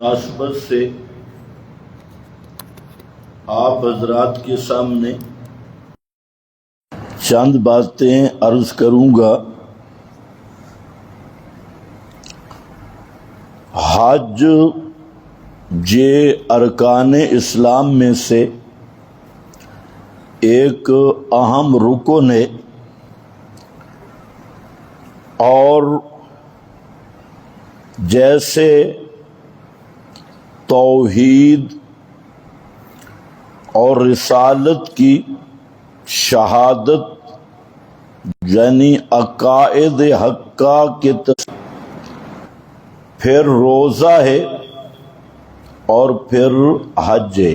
مناسبت سے آپ حضرات کے سامنے چند باتیں عرض کروں گا۔ حج ارکان اسلام میں سے ایک اہم رکن ہے اور جیسے توحید اور رسالت کی شہادت یعنی عقائد حقہ کے پھر روزہ ہے اور پھر حج ہے،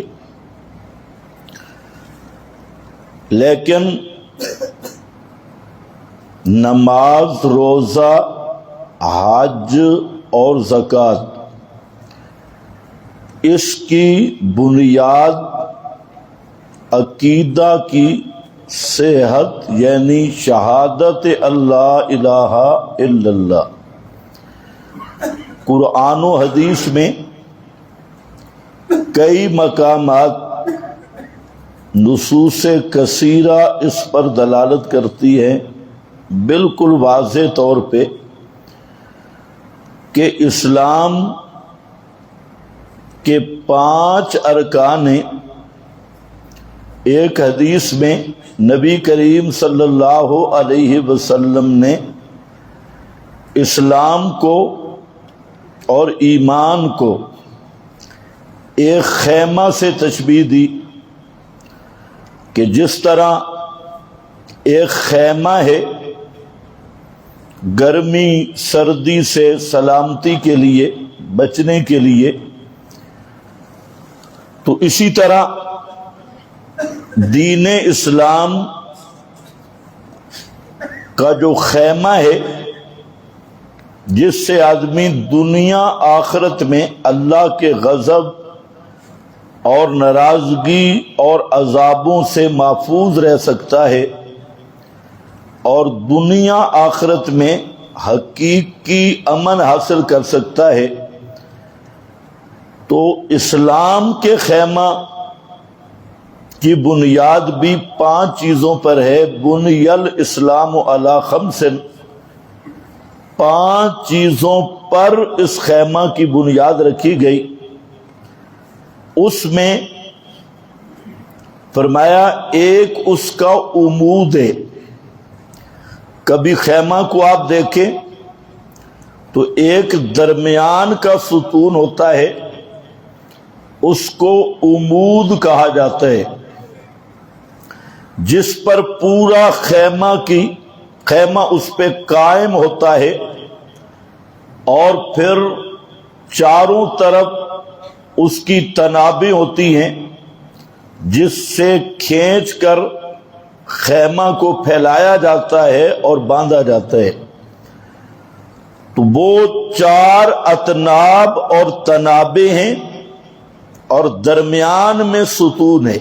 لیکن نماز، روزہ، حج اور زکوٰۃ اس کی بنیاد عقیدہ کی صحت یعنی شہادت اللہ الہ الا اللہ۔ قرآن و حدیث میں کئی مقامات نصوص کثیرہ اس پر دلالت کرتی ہیں بالکل واضح طور پہ کہ اسلام کے 5 ارکان ہیں۔ ایک حدیث میں نبی کریم صلی اللہ علیہ وسلم نے اسلام کو اور ایمان کو ایک خیمہ سے تشبیہ دی کہ جس طرح ایک خیمہ ہے گرمی سردی سے سلامتی کے لیے بچنے کے لیے، تو اسی طرح دین اسلام کا جو خیمہ ہے جس سے آدمی دنیا آخرت میں اللہ کے غضب اور ناراضگی اور عذابوں سے محفوظ رہ سکتا ہے اور دنیا آخرت میں حقیقی امن حاصل کر سکتا ہے، تو اسلام کے خیمہ کی بنیاد بھی 5 چیزوں پر ہے۔ بنی الاسلام علی 5، 5 چیزوں پر اس خیمہ کی بنیاد رکھی گئی۔ اس میں فرمایا ایک اس کا عمود ہے۔ کبھی خیمہ کو آپ دیکھیں تو ایک درمیان کا ستون ہوتا ہے، اس کو عمود کہا جاتا ہے، جس پر پورا خیمہ اس پہ قائم ہوتا ہے اور پھر چاروں طرف اس کی تنابیں ہوتی ہیں جس سے کھینچ کر خیمہ کو پھیلایا جاتا ہے اور باندھا جاتا ہے۔ تو وہ 4 اطناب اور تنابیں ہیں اور درمیان میں ستون ہے،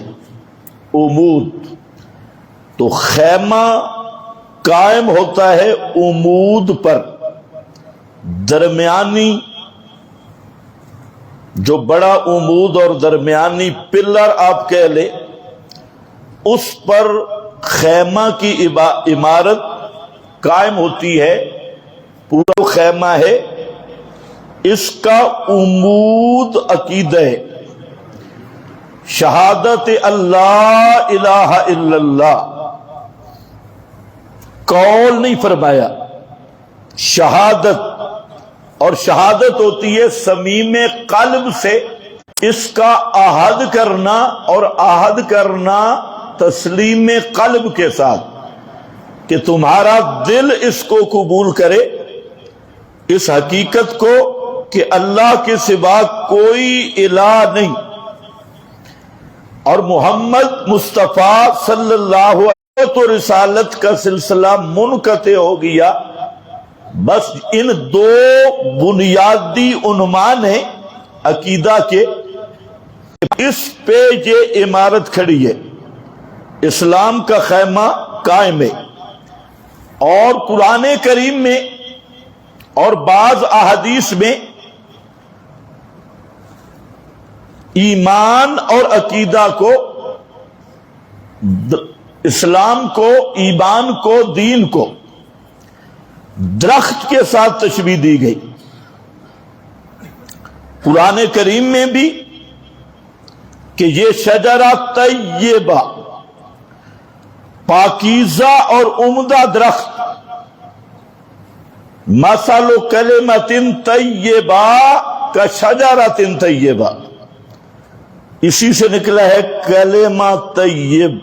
عمود۔ تو خیمہ قائم ہوتا ہے عمود پر، درمیانی جو بڑا عمود اور درمیانی پلر آپ کہہ لیں، اس پر خیمہ کی عمارت قائم ہوتی ہے۔ پورا خیمہ ہے، اس کا عمود عقیدہ ہے، شہادت اللہ الہ الا اللہ۔ قول نہیں فرمایا، شہادت، اور شہادت ہوتی ہے صمیم قلب سے اس کا عہد کرنا، اور عہد کرنا تسلیم قلب کے ساتھ کہ تمہارا دل اس کو قبول کرے، اس حقیقت کو کہ اللہ کے سوا کوئی الہ نہیں اور محمد مصطفیٰ صلی اللہ علیہ وسلم تو رسالت کا سلسلہ منقطع ہو گیا۔ بس ان 2 بنیادی عنوان ہیں عقیدہ کے، اس پہ یہ عمارت کھڑی ہے، اسلام کا خیمہ قائم ہے۔ اور قرآن کریم میں اور بعض احادیث میں ایمان اور عقیدہ کو، اسلام کو، ایمان کو، دین کو درخت کے ساتھ تشبیہ دی گئی۔ قرآن کریم میں بھی کہ یہ شجرہ طیبہ، پاکیزہ اور عمدہ درخت، مثل کلمۃ طیبہ کشجرۃ طیبہ، اسی سے نکلا ہے کلمہ طیب،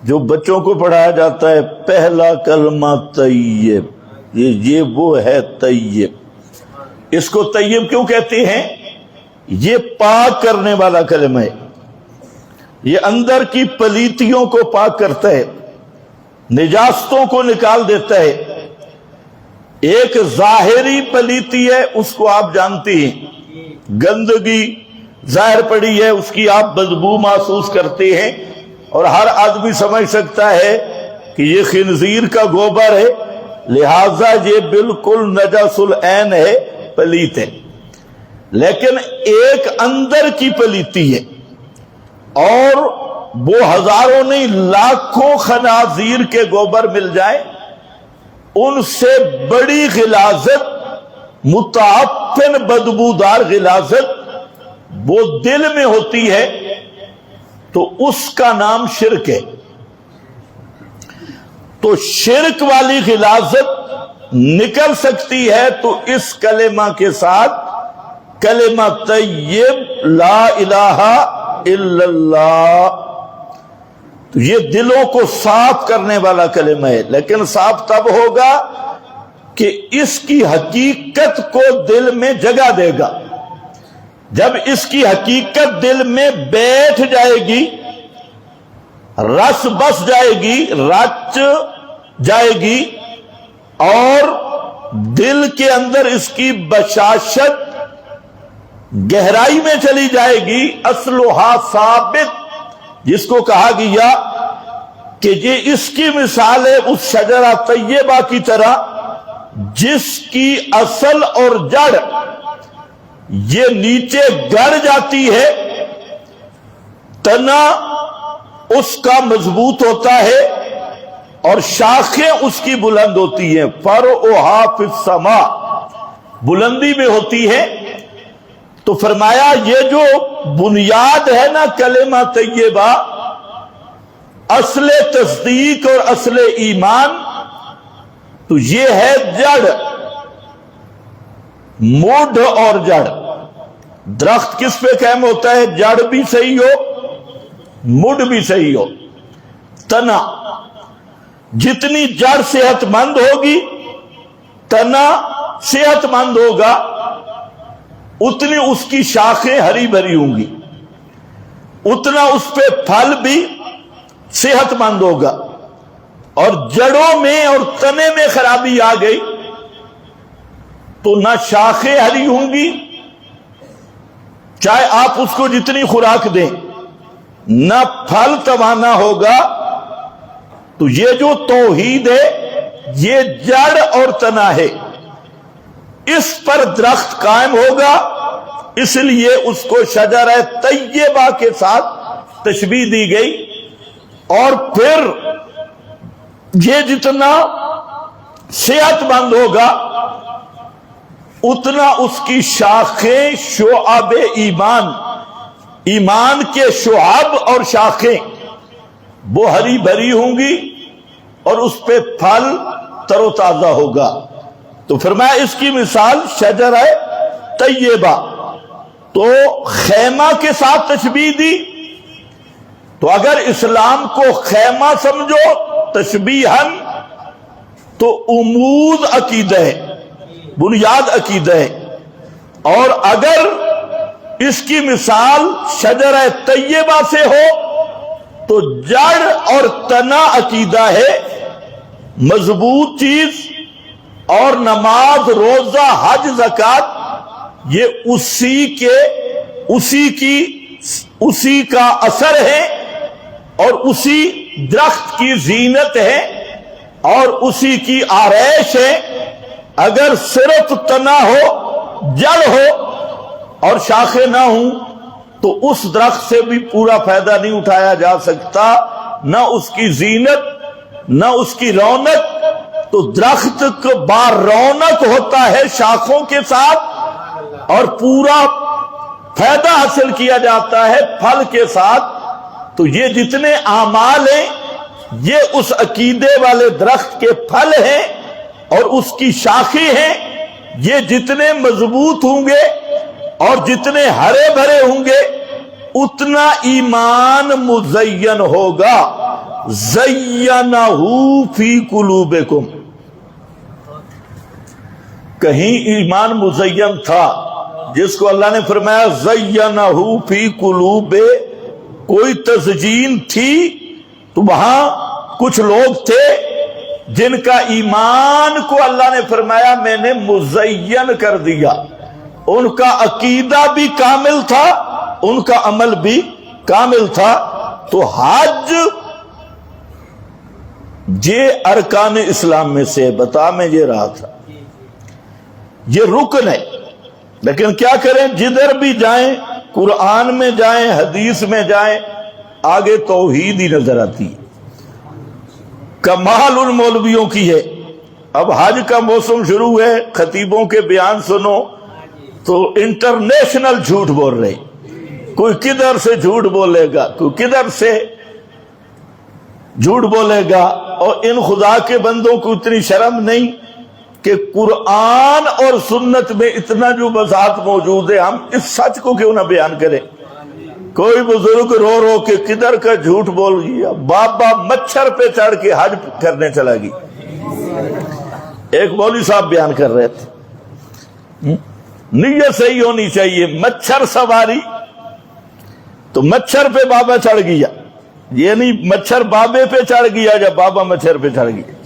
جو بچوں کو پڑھایا جاتا ہے پہلا کلمہ طیب، یہ وہ ہے طیب۔ اس کو طیب کیوں کہتے ہیں؟ یہ پاک کرنے والا کلمہ ہے، یہ اندر کی پلیتیوں کو پاک کرتا ہے، نجاستوں کو نکال دیتا ہے۔ ایک ظاہری پلیتی ہے، اس کو آپ جانتے ہیں، گندگی ظاہر پڑی ہے، اس کی آپ بدبو محسوس کرتے ہیں، اور ہر آدمی سمجھ سکتا ہے کہ یہ خنزیر کا گوبر ہے، لہذا یہ بالکل نجس العین ہے، پلیت ہے۔ لیکن ایک اندر کی پلیتی ہے، اور وہ ہزاروں نہیں لاکھوں خنازیر کے گوبر مل جائیں، ان سے بڑی غلاظت، متعفن بدبودار غلاظت وہ دل میں ہوتی ہے، تو اس کا نام شرک ہے۔ تو شرک والی غلاظت نکل سکتی ہے تو اس کلمہ کے ساتھ، کلمہ طیب لا الہ الا اللہ، تو یہ دلوں کو صاف کرنے والا کلمہ ہے۔ لیکن صاف تب ہوگا کہ اس کی حقیقت کو دل میں جگہ دے گا۔ جب اس کی حقیقت دل میں بیٹھ جائے گی، رس بس جائے گی، رچ جائے گی، اور دل کے اندر اس کی بشاشت گہرائی میں چلی جائے گی، اصلھا ثابت، جس کو کہا گیا کہ یہ اس کی مثال ہے اس شجرہ طیبہ کی طرح، جس کی اصل اور جڑ یہ نیچے گڑ جاتی ہے، تنا اس کا مضبوط ہوتا ہے، اور شاخیں اس کی بلند ہوتی ہیں، فرعها فی السماء، بلندی میں ہوتی ہے۔ تو فرمایا یہ جو بنیاد ہے نا کلمہ طیبہ، اصل تصدیق اور اصل ایمان، تو یہ ہے جڑ، مڈ اور جڑ۔ درخت کس پہ قائم ہوتا ہے؟ جڑ بھی صحیح ہو، مڈ بھی صحیح ہو، تنا۔ جتنی جڑ صحت مند ہوگی، تنا صحت مند ہوگا، اتنی اس کی شاخیں ہری بھری ہوں گی، اتنا اس پہ پھل بھی صحت مند ہوگا۔ اور جڑوں میں اور تنے میں خرابی آ گئی تو نہ شاخیں ہری ہوں گی، چاہے آپ اس کو جتنی خوراک دیں، نہ پھل توانا ہوگا۔ تو یہ جو توحید ہے، یہ جڑ اور تنا ہے، اس پر درخت قائم ہوگا، اس لیے اس کو شجرہ طیبہ کے ساتھ تشبیہ دی گئی۔ اور پھر یہ جتنا صحت مند ہوگا، اتنا اس کی شاخیں شعب ایمان، ایمان کے شعب اور شاخیں وہ ہری بھری ہوں گی، اور اس پہ پھل تر و تازہ ہوگا۔ تو فرمایا اس کی مثال شجرہ طیبہ۔ تو خیمہ کے ساتھ تشبیہ دی، تو اگر اسلام کو خیمہ سمجھو تشبیہاً، تو عمود عقیدہ ہے، بنیاد عقیدہ ہے، اور اگر اس کی مثال شجرہ طیبہ سے ہو تو جڑ اور تنا عقیدہ ہے، مضبوط چیز، اور نماز، روزہ، حج، زکوٰۃ یہ اسی کا اثر ہے، اور اسی درخت کی زینت ہے، اور اسی کی آرائش ہے۔ اگر صرف تنا ہو، جڑ ہو اور شاخیں نہ ہوں تو اس درخت سے بھی پورا فائدہ نہیں اٹھایا جا سکتا، نہ اس کی زینت نہ اس کی رونق۔ تو درخت کو بار رونق ہوتا ہے شاخوں کے ساتھ، اور پورا فائدہ حاصل کیا جاتا ہے پھل کے ساتھ۔ تو یہ جتنے اعمال ہیں یہ اس عقیدے والے درخت کے پھل ہیں اور اس کی شاخیں ہیں۔ یہ جتنے مضبوط ہوں گے اور جتنے ہرے بھرے ہوں گے اتنا ایمان مزین ہوگا۔ زینہ فی قلوبکم، کہیں ایمان مزین تھا جس کو اللہ نے فرمایا زینہ فی قلوب، کوئی تزیین تھی تو وہاں کچھ لوگ تھے جن کا ایمان کو اللہ نے فرمایا میں نے مزین کر دیا، ان کا عقیدہ بھی کامل تھا، ان کا عمل بھی کامل تھا۔ تو حج یہ ارکان اسلام میں سے بتا میں یہ رہا تھا، یہ رکن ہے۔ لیکن کیا کریں، جدھر بھی جائیں، قرآن میں جائیں، حدیث میں جائیں، آگے توحید ہی نظر آتی ہے۔ کمال ان مولویوں کی ہے۔ اب حج کا موسم شروع ہے، خطیبوں کے بیان سنو تو انٹرنیشنل جھوٹ بول رہے، کوئی کدھر سے جھوٹ بولے گا، کوئی کدھر سے جھوٹ بولے گا۔ اور ان خدا کے بندوں کو اتنی شرم نہیں کہ قرآن اور سنت میں اتنا جو وضاحت موجود ہے، ہم اس سچ کو کیوں نہ بیان کریں۔ کوئی بزرگ رو رو کے کدھر کا جھوٹ بول گیا، بابا مچھر پہ چڑھ کے حج کرنے چلا گئی۔ ایک مولوی صاحب بیان کر رہے تھے، نیت صحیح ہونی چاہیے، مچھر سواری، تو مچھر پہ بابا چڑھ گیا، یہ نہیں مچھر بابے پہ چڑھ گیا یا بابا مچھر پہ چڑھ گیا،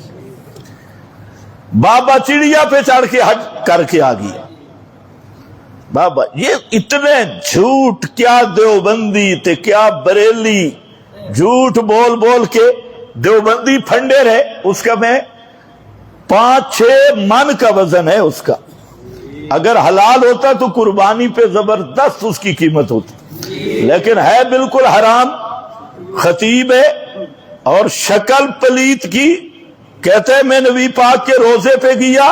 بابا چڑیا پہ چڑھ کے حج کر کے آ گیا۔ بابا یہ اتنے جھوٹ، کیا دیوبندی تھے کیا بریلی، جھوٹ بول بول کے دیوبندی پھنڈے رہے۔ اس کا میں 5-6 من کا وزن ہے اس کا، اگر حلال ہوتا تو قربانی پہ زبردست اس کی قیمت ہوتی، لیکن ہے بالکل حرام۔ خطیب ہے اور شکل پلیت کی، کہتے ہیں میں نبی پاک کے روزے پہ گیا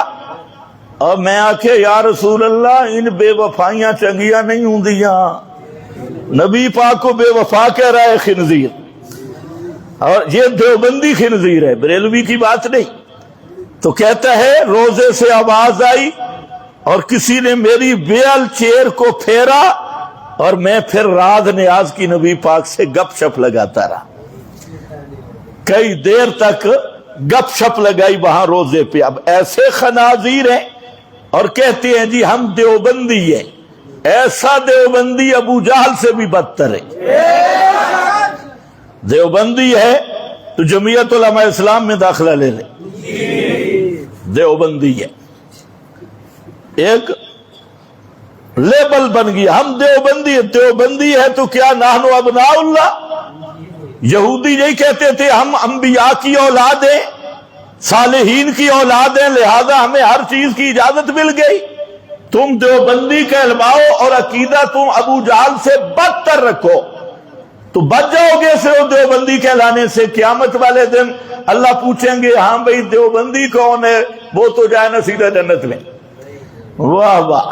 اور میں آکھے یا رسول اللہ ان بے وفائیاں چنگیاں نہیں ہوں دیاں، نبی پاک کو بے وفا کہہ رہا ہے خنزیر، اور یہ دیوبندی خنزیر ہے، بریلوی کی بات نہیں۔ تو کہتا ہے روزے سے آواز آئی اور کسی نے میری ویل چیئر کو پھیرا اور میں پھر راز نیاز کی نبی پاک سے گپ شپ لگاتا رہا، کئی دیر تک گپ شپ لگائی وہاں روزے پہ۔ اب ایسے خنازیر ہیں اور کہتے ہیں جی ہم دیوبندی ہیں، ایسا دیوبندی ابو جہل سے بھی بدتر ہے۔ دیوبندی ہے تو جمعیت علماء اسلام میں داخلہ لے لے، دیوبندی ہے، ایک لیبل بن گیا، ہم دیوبندی ہیں۔ دیوبندی ہے تو کیا نحن ابناء اللہ؟ یہودی یہی کہتے تھے ہم انبیاء کی اولاد ہیں، صالحین کی اولاد ہیں، لہذا ہمیں ہر چیز کی اجازت مل گئی۔ تم دیوبندی کہلواؤ اور عقیدہ تم ابو جہل سے بدتر رکھو تو بچ جاؤ گے صرف دیوبندی کہلانے سے۔ قیامت والے دن اللہ پوچھیں گے ہاں بھئی دیوبندی کون ہے، وہ تو جائے نا سیدھا جنت میں۔ واہ واہ،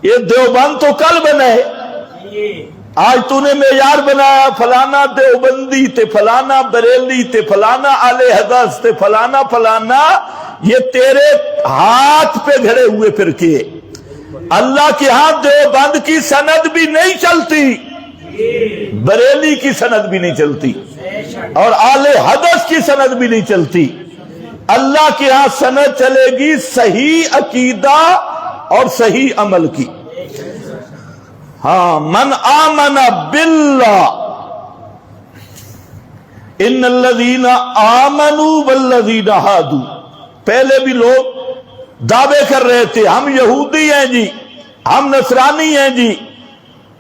یہ دیوبند تو کل بنے، آج تو نے معیار بنایا، فلانا دیوبندی تے فلانا بریلی تے فلانا اہل حدیث تے فلانا فلانا، یہ تیرے ہاتھ پہ گھڑے ہوئے فرقے۔ اللہ کے ہاں دیوبند کی سند بھی نہیں چلتی، بریلی کی سند بھی نہیں چلتی، اور اہل حدیث کی سند بھی نہیں چلتی۔ اللہ کے ہاں سند چلے گی صحیح عقیدہ اور صحیح عمل کی۔ ہاں، من آمن باللہ، ان الذین آمنوا والذین ہادوا، پہلے بھی لوگ دعوے کر رہے تھے ہم یہودی ہیں جی، ہم نصرانی ہیں جی۔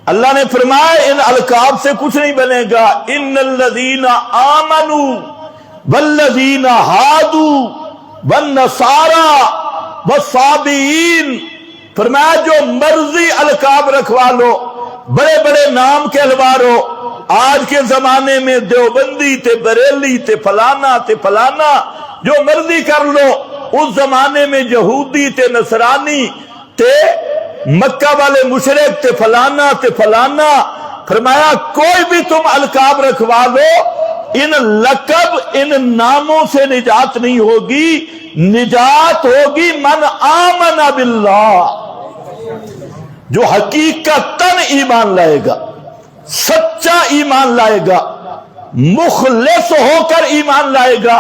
اللہ نے فرمایا ان القاب سے کچھ نہیں بنے گا، ان الذین آمنوا والذین ہادوا والنصارى والصابئین، فرمایا جو مرضی القاب رکھوا لو، بڑے بڑے نام کے الوارو، آج کے زمانے میں دیوبندی تے بریلی تے فلانا جو مرضی کر لو، اس زمانے میں یہودی تے نصرانی تے مکہ والے مشرک تے فلانا فرمایا کوئی بھی تم القاب رکھوا لو، ان لقب ان ناموں سے نجات نہیں ہوگی، نجات ہوگی من آمن باللہ، جو حقیقتاً ایمان لائے گا، سچا ایمان لائے گا، مخلص ہو کر ایمان لائے گا،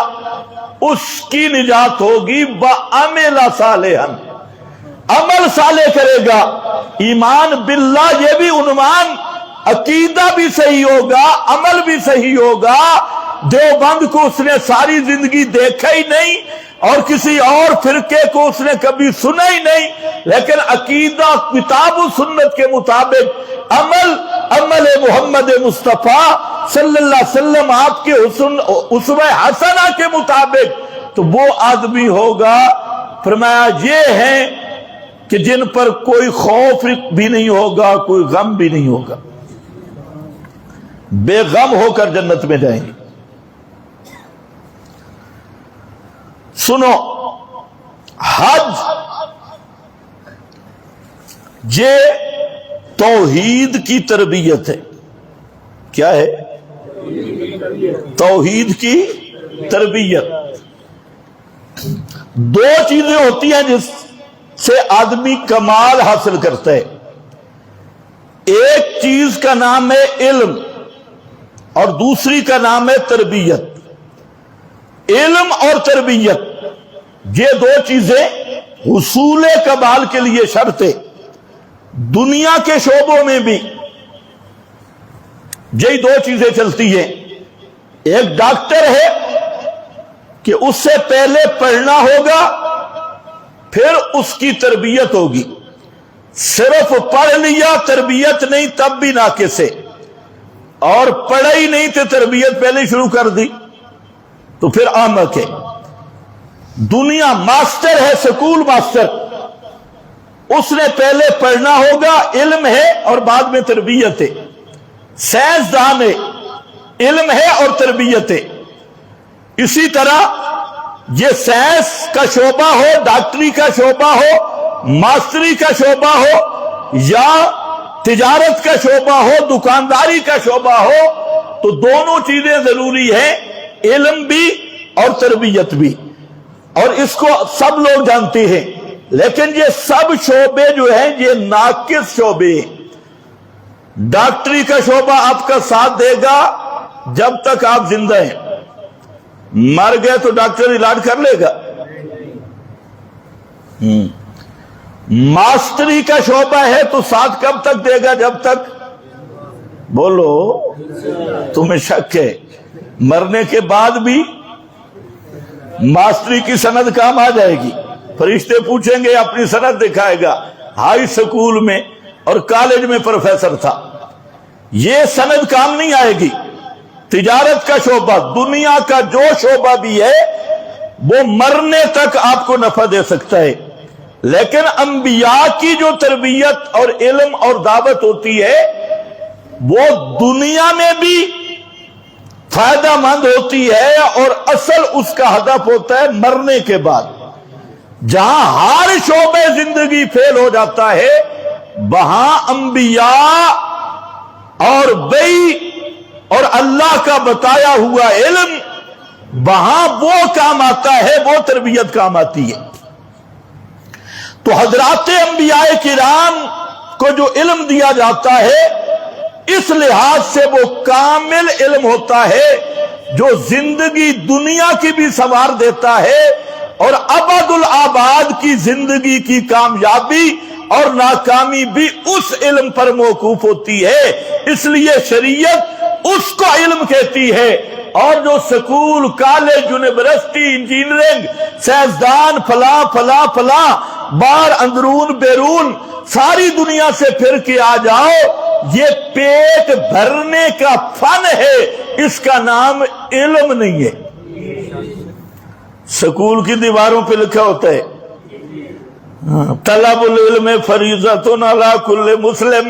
اس کی نجات ہوگی۔ وَعَمِلَ صَالِحًا، عمل صالح کرے گا۔ ایمان باللہ یہ بھی عنوان، عقیدہ بھی صحیح ہوگا، عمل بھی صحیح ہوگا۔ دیوبند کو اس نے ساری زندگی دیکھا ہی نہیں اور کسی اور فرقے کو اس نے کبھی سنا ہی نہیں، لیکن عقیدہ کتاب و سنت کے مطابق، عمل محمد مصطفیٰ صلی اللہ علیہ وسلم آپ کے اسوہ حسنہ کے مطابق، تو وہ آدمی ہوگا۔ فرمایا یہ ہیں کہ جن پر کوئی خوف بھی نہیں ہوگا، کوئی غم بھی نہیں ہوگا، بے غم ہو کر جنت میں جائیں گے۔ سنو، حج یہ توحید کی تربیت ہے۔ کیا ہے؟ توحید کی تربیت۔ دو چیزیں ہوتی ہیں جس سے آدمی کمال حاصل کرتا ہے۔ ایک چیز کا نام ہے علم اور دوسری کا نام ہے تربیت۔ علم اور تربیت یہ دو چیزیں حصول کمال کے لیے شرط ہے۔ دنیا کے شعبوں میں بھی یہی دو چیزیں چلتی ہیں۔ ایک ڈاکٹر ہے کہ اس سے پہلے پڑھنا ہوگا، پھر اس کی تربیت ہوگی۔ صرف پڑھ لیا تربیت نہیں تب بھی ناقص ہے، اور پڑھا ہی نہیں تو تربیت پہلے شروع کر دی تو پھر احمق ہے۔ دنیا ماسٹر ہے، سکول ماسٹر، اس نے پہلے پڑھنا ہوگا، علم ہے اور بعد میں تربیت ہے۔ سائنسدان ہے، علم ہے اور تربیت ہے۔ اسی طرح یہ سائنس کا شعبہ ہو، ڈاکٹری کا شعبہ ہو، ماسٹری کا شعبہ ہو، یا تجارت کا شعبہ ہو، دکانداری کا شعبہ ہو، تو دونوں چیزیں ضروری ہیں، علم بھی اور تربیت بھی۔ اور اس کو سب لوگ جانتے ہیں، لیکن یہ سب شعبے جو ہیں یہ ناقص شعبے ہیں۔ ڈاکٹری کا شعبہ آپ کا ساتھ دے گا جب تک آپ زندہ ہیں، مر گئے تو ڈاکٹر علاج کر لے گا۔ ماسٹری کا شعبہ ہے تو ساتھ کب تک دے گا؟ جب تک، بولو تمہیں شک ہے مرنے کے بعد بھی ماسٹری کی سند کام آ جائے گی؟ فرشتے پوچھیں گے، اپنی سند دکھائے گا، ہائی سکول میں اور کالج میں پروفیسر تھا۔ یہ سند کام نہیں آئے گی۔ تجارت کا شعبہ، دنیا کا جو شعبہ بھی ہے وہ مرنے تک آپ کو نفع دے سکتا ہے، لیکن انبیاء کی جو تربیت اور علم اور دعوت ہوتی ہے وہ دنیا میں بھی فائدہ مند ہوتی ہے، اور اصل اس کا ہدف ہوتا ہے مرنے کے بعد۔ جہاں ہر شعبے زندگی فیل ہو جاتا ہے، وہاں انبیاء اور بئی اور اللہ کا بتایا ہوا علم، وہاں وہ کام آتا ہے، وہ تربیت کام آتی ہے۔ تو حضرات انبیاء کرام کو جو علم دیا جاتا ہے، اس لحاظ سے وہ کامل علم ہوتا ہے جو زندگی دنیا کی بھی سنوار دیتا ہے، اور ابد الآباد کی زندگی کی کامیابی اور ناکامی بھی اس علم پر موقوف ہوتی ہے۔ اس لیے شریعت اس کو علم کہتی ہے، اور جو سکول، کالج، یونیورسٹی، انجینئرنگ، سائنسدان فلاں باہر اندرون بیرون ساری دنیا سے پھر کے آ جاؤ، یہ پیٹ بھرنے کا فن ہے، اس کا نام علم نہیں ہے۔ سکول کی دیواروں پہ لکھا ہوتا ہے طلب العلم فریضۃ علی کل مسلم،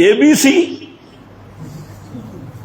ABC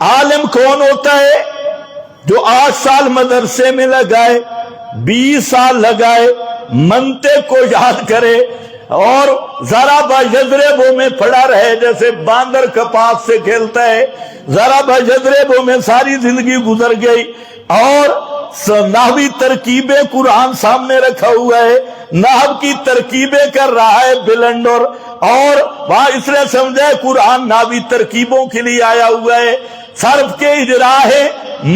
عالم کون ہوتا ہے؟ جو 8 سال مدرسے میں لگائے، 20 سال لگائے، منطق کو یاد کرے اور ذرا بجذربوں میں پڑا رہے، جیسے باندر کپاس سے کھیلتا ہے، ذرا بجذربوں میں ساری زندگی گزر گئی، اور نحوی ترکیبیں قرآن سامنے رکھا ہوا ہے، نحو کی ترکیبیں کر رہا ہے بلنڈر، اور وہاں اس لیے سمجھا ہے قرآن نحوی ترکیبوں کے لیے آیا ہوا ہے، صرف کے اجرا ہے،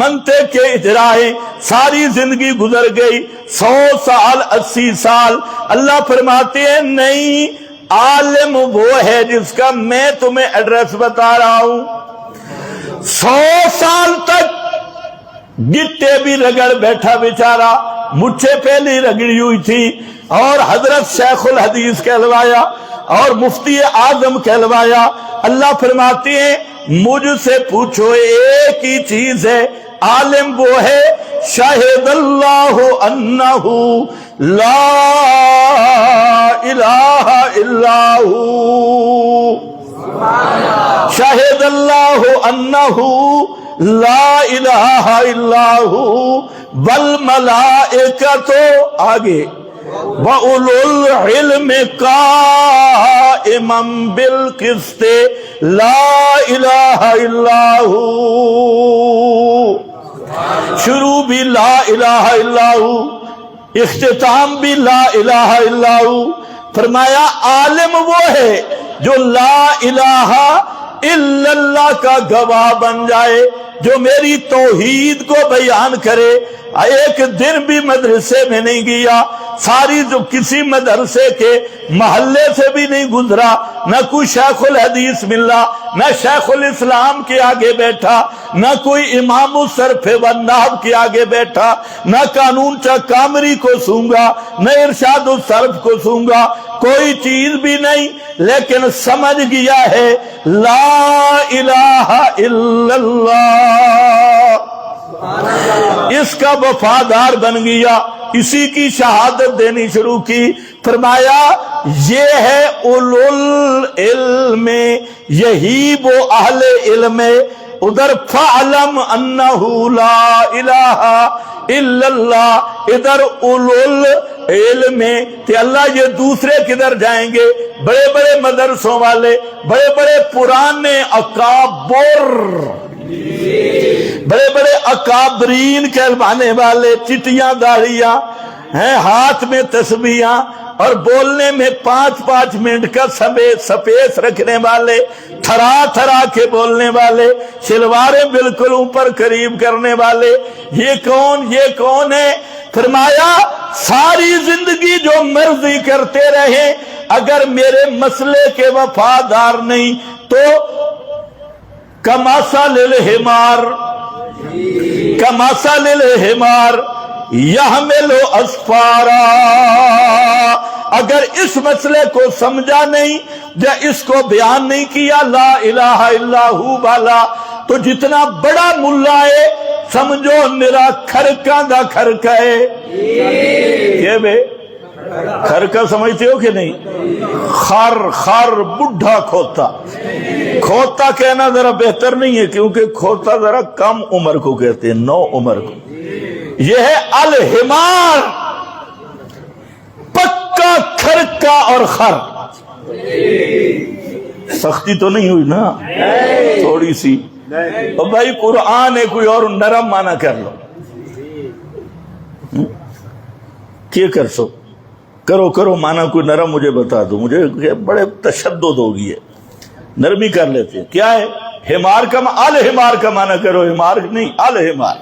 منطق کے اجرا ہے، ساری زندگی گزر گئی، 100 سال 80 سال۔ اللہ فرماتے ہیں نہیں، عالم وہ ہے جس کا میں تمہیں ایڈریس بتا رہا ہوں۔ 100 سال تک گٹے بھی رگڑ بیٹھا بیچارہ، مجھے پہلی رگڑی ہوئی تھی، اور حضرت شیخ الحدیث کہلوایا اور مفتی اعظم کہلوایا۔ اللہ فرماتے ہیں مجھ سے پوچھو ایک ہی چیز ہے، عالم وہ ہے شاہد اللہ انہ لا الہ الا ہو، شاہد اللہ انہ لا الہ الا ہو والملائکۃ آگے وَأُولُو الْعِلْمِ قَائِمًا بِالْقِسْطِ لَا إِلَٰهَ إِلَّا هُوَ۔ شروع بھی لا الہ الا ہو، اختتام بھی لا الہ الا ہو۔ فرمایا عالم وہ ہے جو لا الہ الا اللہ کا گواہ بن جائے، جو میری توحید کو بیان کرے۔ ایک دن بھی مدرسے میں نہیں گیا، ساری جو کسی مدرسے کے محلے سے بھی نہیں گزرا، نہ کوئی شیخ الحدیث ملا، نہ شیخ الاسلام کے آگے بیٹھا، نہ کوئی امام الصرف والنحو کے آگے بیٹھا، نہ قانون چا کامری کو سونگا، نہ ارشاد الصرف کو سونگا، کوئی چیز بھی نہیں، لیکن سمجھ گیا ہے لا الہ الا اللہ، اس کا وفادار بن گیا، اسی کی شہادت دینی شروع کی۔ فرمایا یہ ہے اولو العلم، یہی وہ اہل علم ہے۔ ادھر فَعْلَمْ أَنَّهُ لَا إِلَٰهَ إِلَّا اللَّهِ، ادھر اولو العلم کہ اللہ یہ دوسرے کدھر جائیں گے؟ بڑے بڑے مدرسوں والے، بڑے بڑے پرانے اکابر، بڑے بڑے اکابرین کہلوانے والے، چٹیاں داڑیاں ہیں، ہاتھ میں تسبیحاں، اور بولنے میں 5-5 منٹ کا سپیس رکھنے والے، تھرا تھرا کے بولنے والے، شلواریں بالکل اوپر قریب کرنے والے، یہ کون ہے؟ فرمایا ساری زندگی جو مرضی کرتے رہے، اگر میرے مسئلے کے وفادار نہیں تو کمثل الحمار یحمل اسفارا، اگر اس مسئلے کو سمجھا نہیں یا اس کو بیان نہیں کیا لا الہ الا ہو والا، تو جتنا بڑا ملا ہے سمجھو میرا کھرکا دا کھرکا ہے۔ یہ بے کھرکا سمجھتے ہو کہ نہیں؟ خر بڈھا کھوتا کہنا ذرا بہتر نہیں ہے، کیونکہ کھوتا ذرا کم عمر کو کہتے ہیں، 9 عمر کو۔ یہ ہے الحمار، پکا کھرکا اور خر۔ سختی تو نہیں ہوئی نا تھوڑی سی؟ اور بھائی قرآن ہے، کوئی اور نرم مانا کر لو، کیا کر سو کرو مانا کوئی نرم مجھے بتا دو، مجھے بڑے تشدد ہوگی ہے، نرمی کر لیتے ہیں۔ کیا ہے حمار کا؟ الحمار کا مانا کرو، حمار نہیں، الحمار،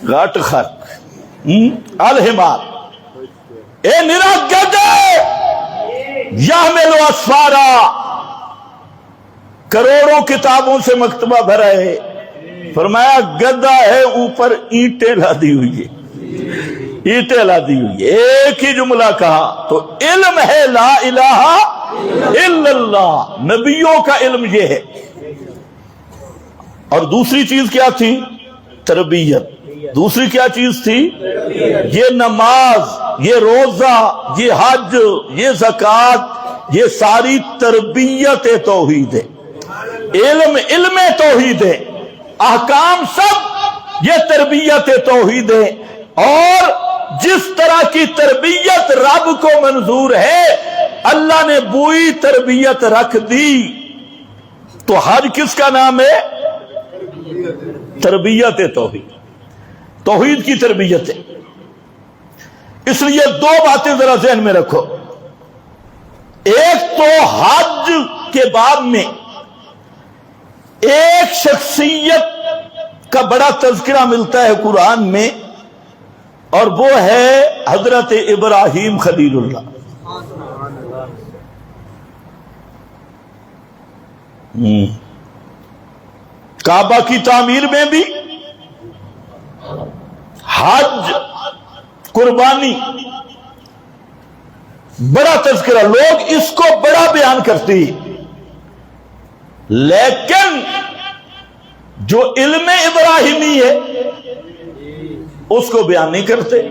غٹ خرک، الحمار اے نرا گدے یحمل اسفارا، کروڑوں کتابوں سے مکتبہ بھرا ہے، فرمایا گدا ہے اوپر اینٹیں لادی ہوئی ہے، ایک ہی جملہ کہا تو علم ہے لا الہ الا اللہ، نبیوں کا علم یہ ہے۔ اور دوسری چیز کیا تھی؟ تربیت۔ دوسری کیا چیز تھی؟ یہ نماز، یہ روزہ، یہ حج، یہ زکوٰۃ، یہ ساری تربیت توحید ہے، علم توحید ہے، احکام سب یہ تربیت توحید ہے۔ اور جس طرح کی تربیت رب کو منظور ہے، اللہ نے وہی تربیت رکھ دی۔ تو حج کس کا نام ہے؟ تربیت توحید، توحید کی تربیت ہے۔ اس لیے دو باتیں ذرا ذہن میں رکھو۔ ایک تو حج کے باب میں ایک شخصیت کا بڑا تذکرہ ملتا ہے قرآن میں، اور وہ ہے حضرت ابراہیم خلیل اللہ۔ کعبہ کی تعمیر میں بھی حج، قربانی، بڑا تذکرہ، لوگ اس کو بڑا بیان کرتے ہیں، لیکن جو علم ابراہیمی ہے اس کو بیان نہیں کرتے۔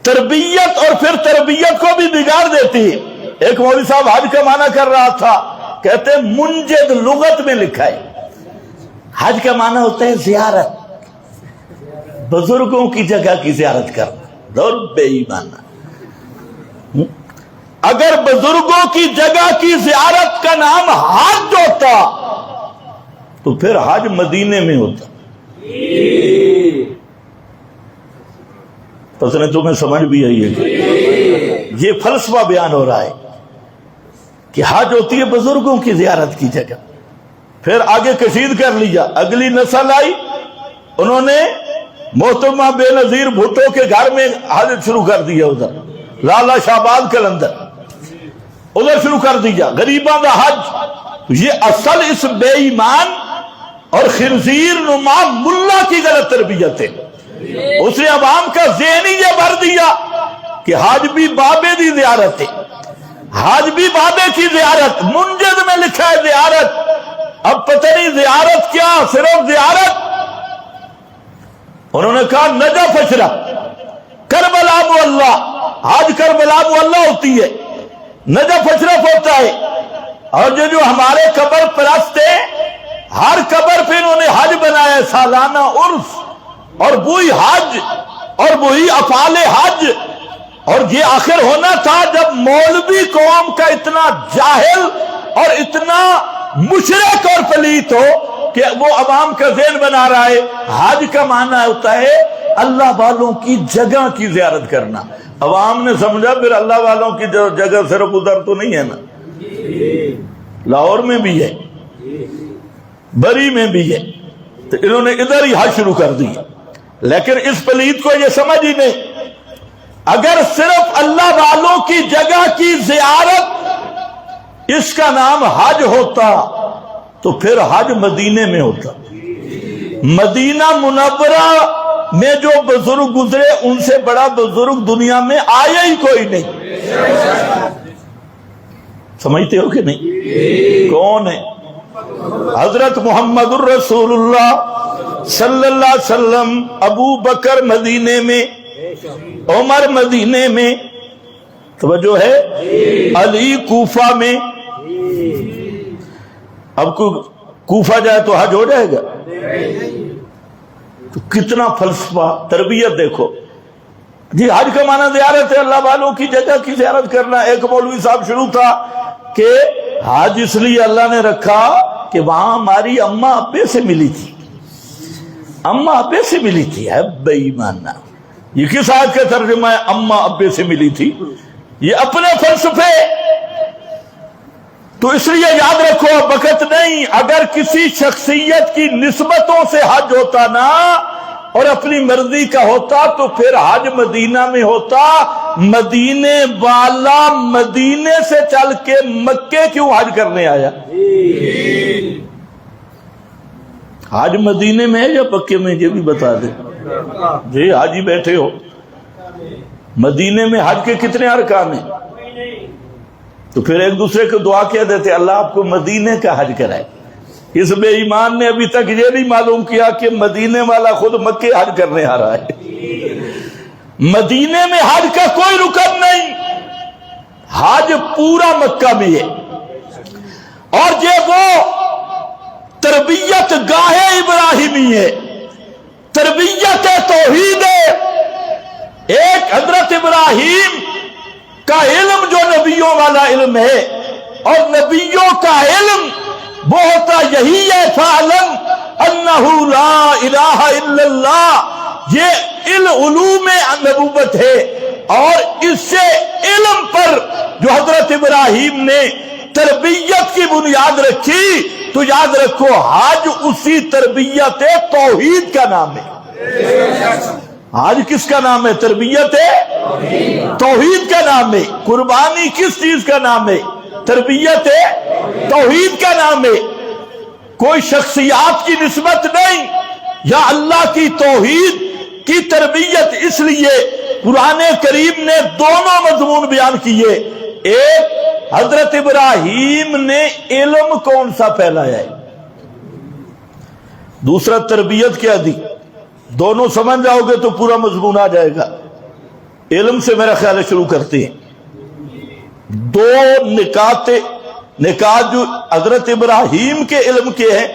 تربیت، اور پھر تربیت کو بھی بگاڑ دیتی ہے۔ ایک مولوی صاحب حج کا معنی کر رہا تھا، کہتے ہیں منجد لغت میں لکھا ہے حج کا معنی ہوتا ہے زیارت، بزرگوں کی جگہ کی زیارت کرنا۔ دور بے ایمانہ، اگر بزرگوں کی جگہ کی زیارت کا نام حج ہوتا تو پھر حج مدینے میں ہوتا۔ پتہ نہیں تمہیں سمجھ بھی آئی ہے؟ یہ فلسفہ بیان ہو رہا ہے کہ حج ہوتی ہے بزرگوں کی زیارت کی جگہ۔ پھر آگے کشید کر لیا، اگلی نسل آئی، انہوں نے محترمہ بے نظیر بھٹو کے گھر میں حج شروع کر دیا، ادھر لالا شہباز قلندر، ادھر شروع کر دیا غریباں دا حج۔ یہ اصل اس بے ایمان اور خنزیر نما ملا کی غلط تربیت ہے۔ اس نے عوام کا ذہن ہی یہ بھر دیا کہ حج بھی بابے دی زیارت ہے، حج بھی بابے کی زیارت، منجد میں لکھا ہے زیارت۔ اب پتہ نہیں زیارت کیا، صرف زیارت۔ انہوں نے کہا نجف اشرف، کربلا معلّہ، حج کربلا معلّہ ہوتی ہے، نجف اشرف ہوتا ہے۔ اور جو ہمارے قبر پرست ہیں، ہر قبر پہ انہوں نے حج بنایا، سالانہ عرس، اور وہی حج اور وہی افعال حج۔ اور یہ آخر ہونا تھا جب مولوی قوم کا اتنا جاہل اور اتنا مشرک اور پلیت ہو کہ وہ عوام کا ذہن بنا رہا ہے حج کا معنی ہوتا ہے اللہ والوں کی جگہ کی زیارت کرنا۔ عوام نے سمجھا پھر اللہ والوں کی جگہ صرف ادھر تو نہیں ہے نا، لاہور میں بھی ہے، بری میں بھی ہے، تو انہوں نے ادھر ہی حج شروع کر دیا۔ لیکن اس پلید کو یہ سمجھ ہی نہیں، اگر صرف اللہ والوں کی جگہ کی زیارت اس کا نام حج ہوتا تو پھر حج مدینے میں ہوتا۔ مدینہ منورہ میں جو بزرگ گزرے ان سے بڑا بزرگ دنیا میں آیا ہی کوئی نہیں۔ سمجھتے ہو کہ نہیں؟ کون ہے؟ حضرت محمد الرسول اللہ صلی اللہ علیہ وسلم، ابو بکر مدینے میں، عمر مدینے میں، توجہ ہے، علی کوفہ میں۔ اب کوفہ جائے تو حج ہو جائے گا؟ تو کتنا فلسفہ، تربیت دیکھو جی۔ حج کا معنی زیارت ہے، اللہ والوں کی جگہ کی زیارت کرنا۔ ایک مولوی صاحب شروع تھا کہ حج اس لیے اللہ نے رکھا کہ وہاں ہماری اماں ابے سے ملی تھی، اماں ابے سے ملی تھی۔ ہے بے ایمانہ، یہ کس آیت کا ترجمہ ہے؟ اماں ابے سے ملی تھی، یہ اپنے فلسفے۔ تو اس لیے یاد رکھو، وقت نہیں، اگر کسی شخصیت کی نسبتوں سے حج ہوتا نا اور اپنی مرضی کا ہوتا تو پھر حج مدینہ میں ہوتا۔ مدینے والا مدینے سے چل کے مکے کیوں حج کرنے آیا؟ حج مدینے میں ہے یا مکے میں؟ یہ بھی بتا دیں جی، حاجی بیٹھے ہو، مدینے میں حج کے کتنے ارکان ہیں؟ تو پھر ایک دوسرے کو دعا کیا دیتے اللہ آپ کو مدینے کا حج کرائے۔ اس بے ایمان نے ابھی تک یہ نہیں معلوم کیا کہ مدینے والا خود مکے حج کرنے آ رہا ہے۔ مدینے میں حج کا کوئی رکن نہیں، حج پورا مکہ میں ہے، اور یہ وہ تربیت گاہ ابراہیمی ہے، تربیت توحید ہے۔ ایک حضرت ابراہیم کا علم جو نبیوں والا علم ہے، اور نبیوں کا علم وہ ہوتا یہی ہے فَعْلَمْ أَنَّهُ لَا إِلَٰهَ إِلَّا اللَّهِ، یہ علوم نبوت ہے، اور اس سے علم پر جو حضرت ابراہیم نے تربیت کی بنیاد رکھی، تو یاد رکھو حج اسی تربیت توحید کا نام ہے۔ حج کس کا نام ہے؟ تربیت توحید کا نام ہے۔ قربانی کس چیز کا نام ہے؟ تربیت توحید کا نام ہے۔ کوئی شخصیات کی نسبت نہیں، یا اللہ کی توحید کی تربیت۔ اس لیے قرآن کریم نے دونوں مضمون بیان کیے۔ ایک، حضرت ابراہیم نے علم کون سا پھیلایا ہے، دوسرا تربیت کیا دی۔ دونوں سمجھ جاؤ گے تو پورا مضمون آ جائے گا۔ علم سے میرا خیال ہے شروع کرتے ہیں۔ دو نکات جو حضرت ابراہیم کے علم کے ہیں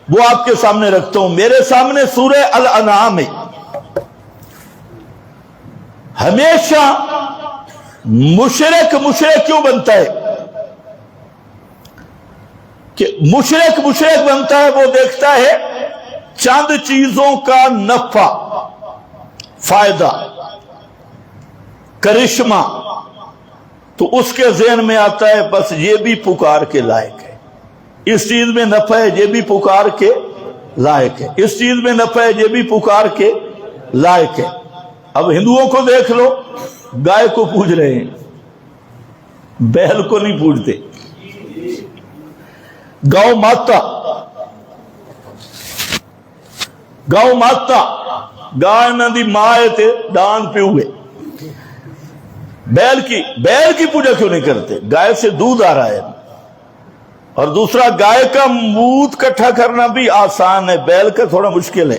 وہ آپ کے سامنے رکھتا ہوں۔ میرے سامنے سورہ الانعام ہے۔ ہمیشہ مشرک کیوں بنتا ہے؟ کہ مشرک بنتا ہے، وہ دیکھتا ہے چند چیزوں کا نفع، فائدہ، کرشمہ، تو اس کے ذہن میں آتا ہے بس یہ بھی پکار کے لائق ہے، اس چیز میں نفع ہے یہ بھی پکار کے لائق ہے، اس چیز میں نفع ہے یہ بھی پکار کے لائق ہے۔ اب ہندوؤں کو دیکھ لو، گائے کو پوج رہے ہیں، بیل کو نہیں پوجتے۔ گاؤں ماتا گائے نہ دی ماں تے ڈان پیو گے۔ بیل کی پوجا کیوں نہیں کرتے؟ گائے سے دودھ آ رہا ہے۔ اور دوسرا، گائے کا مود کٹھا کرنا بھی آسان ہے، بیل کا تھوڑا مشکل ہے۔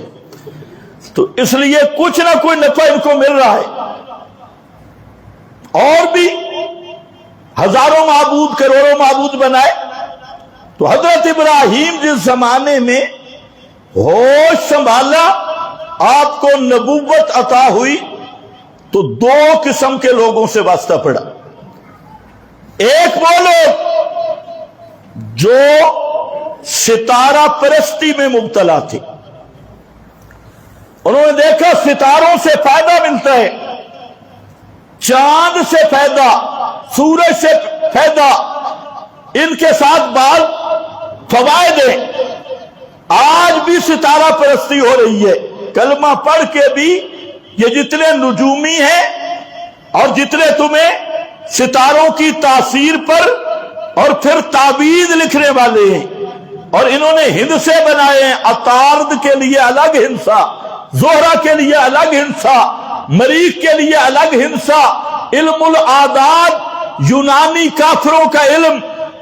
تو اس لیے کچھ نہ کوئی نفع ان کو مل رہا ہے۔ اور بھی ہزاروں معبود، کروڑوں معبود بنائے۔ تو حضرت ابراہیم جس زمانے میں ہوش سنبھالا، آپ کو نبوت عطا ہوئی، تو دو قسم کے لوگوں سے واسطہ پڑا۔ ایک وہ لوگ جو ستارہ پرستی میں مبتلا تھے، انہوں نے دیکھا ستاروں سے فائدہ ملتا ہے، چاند سے فائدہ، سورج سے فائدہ، ان کے ساتھ بعض فوائد ہیں۔ آج بھی ستارہ پرستی ہو رہی ہے، کلمہ پڑھ کے بھی یہ جتنے نجومی ہیں اور جتنے تمہیں ستاروں کی تاثیر پر اور پھر تعبیر لکھنے والے ہیں، اور انہوں نے ہندسے بنائے ہیں۔ عطارد کے لیے الگ ہندسہ، زہرہ کے لیے الگ ہندسہ، مریخ کے لیے الگ ہندسہ۔ علم العادات یونانی کافروں کا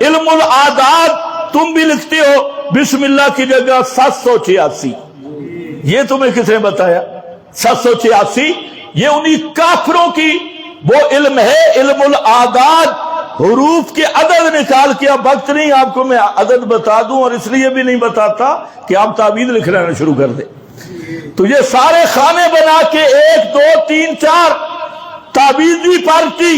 علم العادات، تم بھی لکھتے ہو بسم اللہ کی جگہ 786۔ یہ تمہیں کس نے بتایا؟ 786 یہ انہی کافروں کی وہ علم ہے، علم العادات، حروف کے عدد نکال کے۔ اب وقت نہیں آپ کو میں عدد بتا دوں، اور اس لیے بھی نہیں بتاتا کہ آپ تعویذ لکھ لینا شروع کر دیں۔ تو یہ سارے خانے بنا کے 1 2 3 4 تعویذی پارٹی،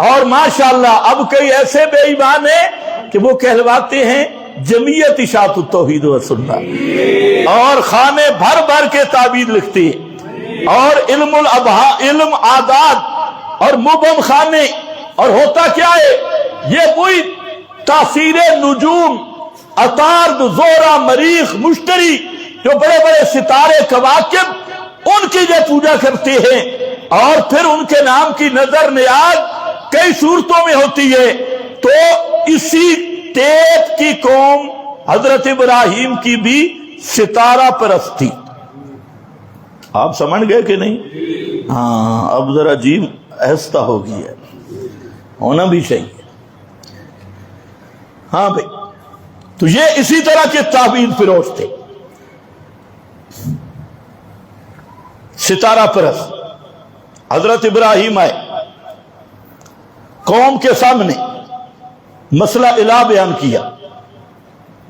اور ماشاءاللہ اب کئی ایسے بے ایمان ہیں کہ وہ کہلواتے ہیں جمعیت اشاعت التوحید و سنت، اور خانے بھر بھر کے تعویذ لکھتے ہیں، اور علم عادات اور مبہم خانے۔ اور ہوتا کیا ہے؟ یہ وہی تاثیر نجوم، عطارد، زہرہ، مریخ، مشتری، جو بڑے بڑے ستارے کواکب، ان کی یہ پوجا کرتے ہیں، اور پھر ان کے نام کی نظر نیاز کئی صورتوں میں ہوتی ہے۔ تو اسی ٹیپ کی قوم حضرت ابراہیم کی بھی ستارہ پرستی۔ آپ سمجھ گئے کہ نہیں؟ ہاں، اب ذرا عجیب آہستہ ہو گئی ہے، ہونا بھی چاہیے۔ ہاں بھائی، تو یہ اسی طرح کے تعویذ فروش تھے، ستارہ پرست۔ حضرت ابراہیم آئے، قوم کے سامنے مسئلہ الہ بیان کیا.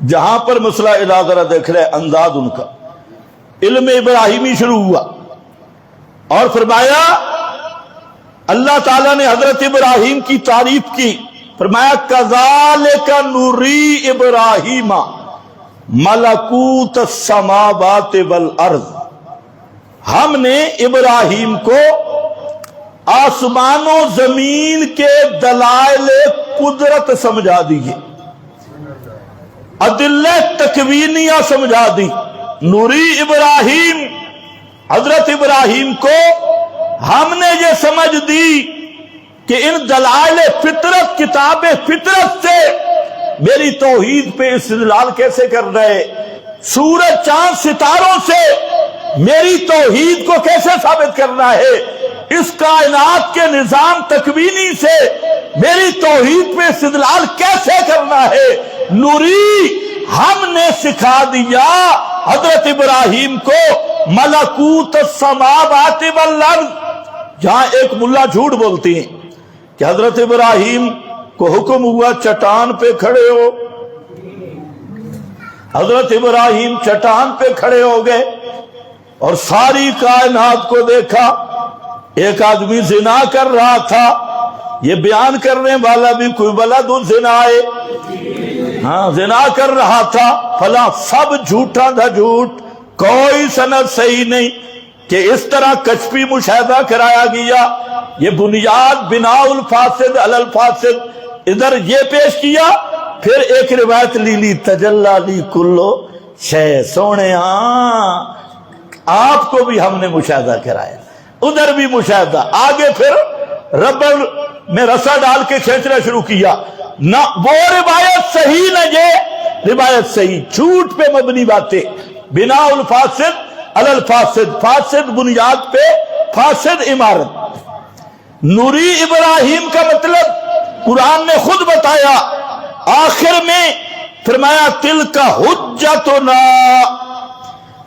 جہاں پر مسئلہ الہ ذرا دیکھ رہے انداز ان کا، علم ابراہیمی شروع ہوا اور فرمایا اللہ تعالیٰ نے حضرت ابراہیم کی تعریف کی. فرمایا کذالک نوری ابراہیم ملکوت السماوات والارض، ہم نے ابراہیم کو آسمان و زمین کے دلائل قدرت سمجھا دیے، ادلہ تکوینیہ سمجھا دی. نوری ابراہیم، حضرت ابراہیم کو ہم نے یہ سمجھ دی کہ ان دلائل فطرت، کتاب فطرت سے میری توحید پہ استدلال کیسے کر رہے، سورج چاند ستاروں سے میری توحید کو کیسے ثابت کرنا ہے، اس کائنات کے نظام تکوینی سے میری توحید پہ استدلال کیسے کرنا ہے. نوری، ہم نے سکھا دیا حضرت ابراہیم کو ملکوت السماوات والارض. جہاں ایک ملا جھوٹ بولتی ہیں کہ حضرت ابراہیم کو حکم ہوا چٹان پہ کھڑے ہو، حضرت ابراہیم چٹان پہ کھڑے ہو گئے اور ساری کائنات کو دیکھا. ایک آدمی زنا کر رہا تھا، یہ بیان کرنے والا بھی کوئی ولد الزنا ہے، ہاں زنا کر رہا تھا فلاں، سب جھوٹا تھا، جھوٹ، کوئی سند صحیح نہیں کہ اس طرح کشفی مشاہدہ کرایا گیا. یہ بنیاد بناء الفاسد علی الفاسد ادھر یہ پیش کیا. پھر ایک روایت لی تجلی لی کلو شے، سونے ہاں آپ کو بھی ہم نے مشاہدہ کرایا، ادھر بھی مشاہدہ. آگے پھر ربڑ میں رسا ڈال کے کھینچنا شروع کیا. نہ وہ روایت صحیح نہ یہ روایت صحیح، جھوٹ پہ مبنی باتیں، بناء الفاسد علی الفاسد، فاسد بنیاد پہ فاسد عمارت. نوری ابراہیم کا مطلب قرآن نے خود بتایا، آخر میں فرمایا تلک حجتنا،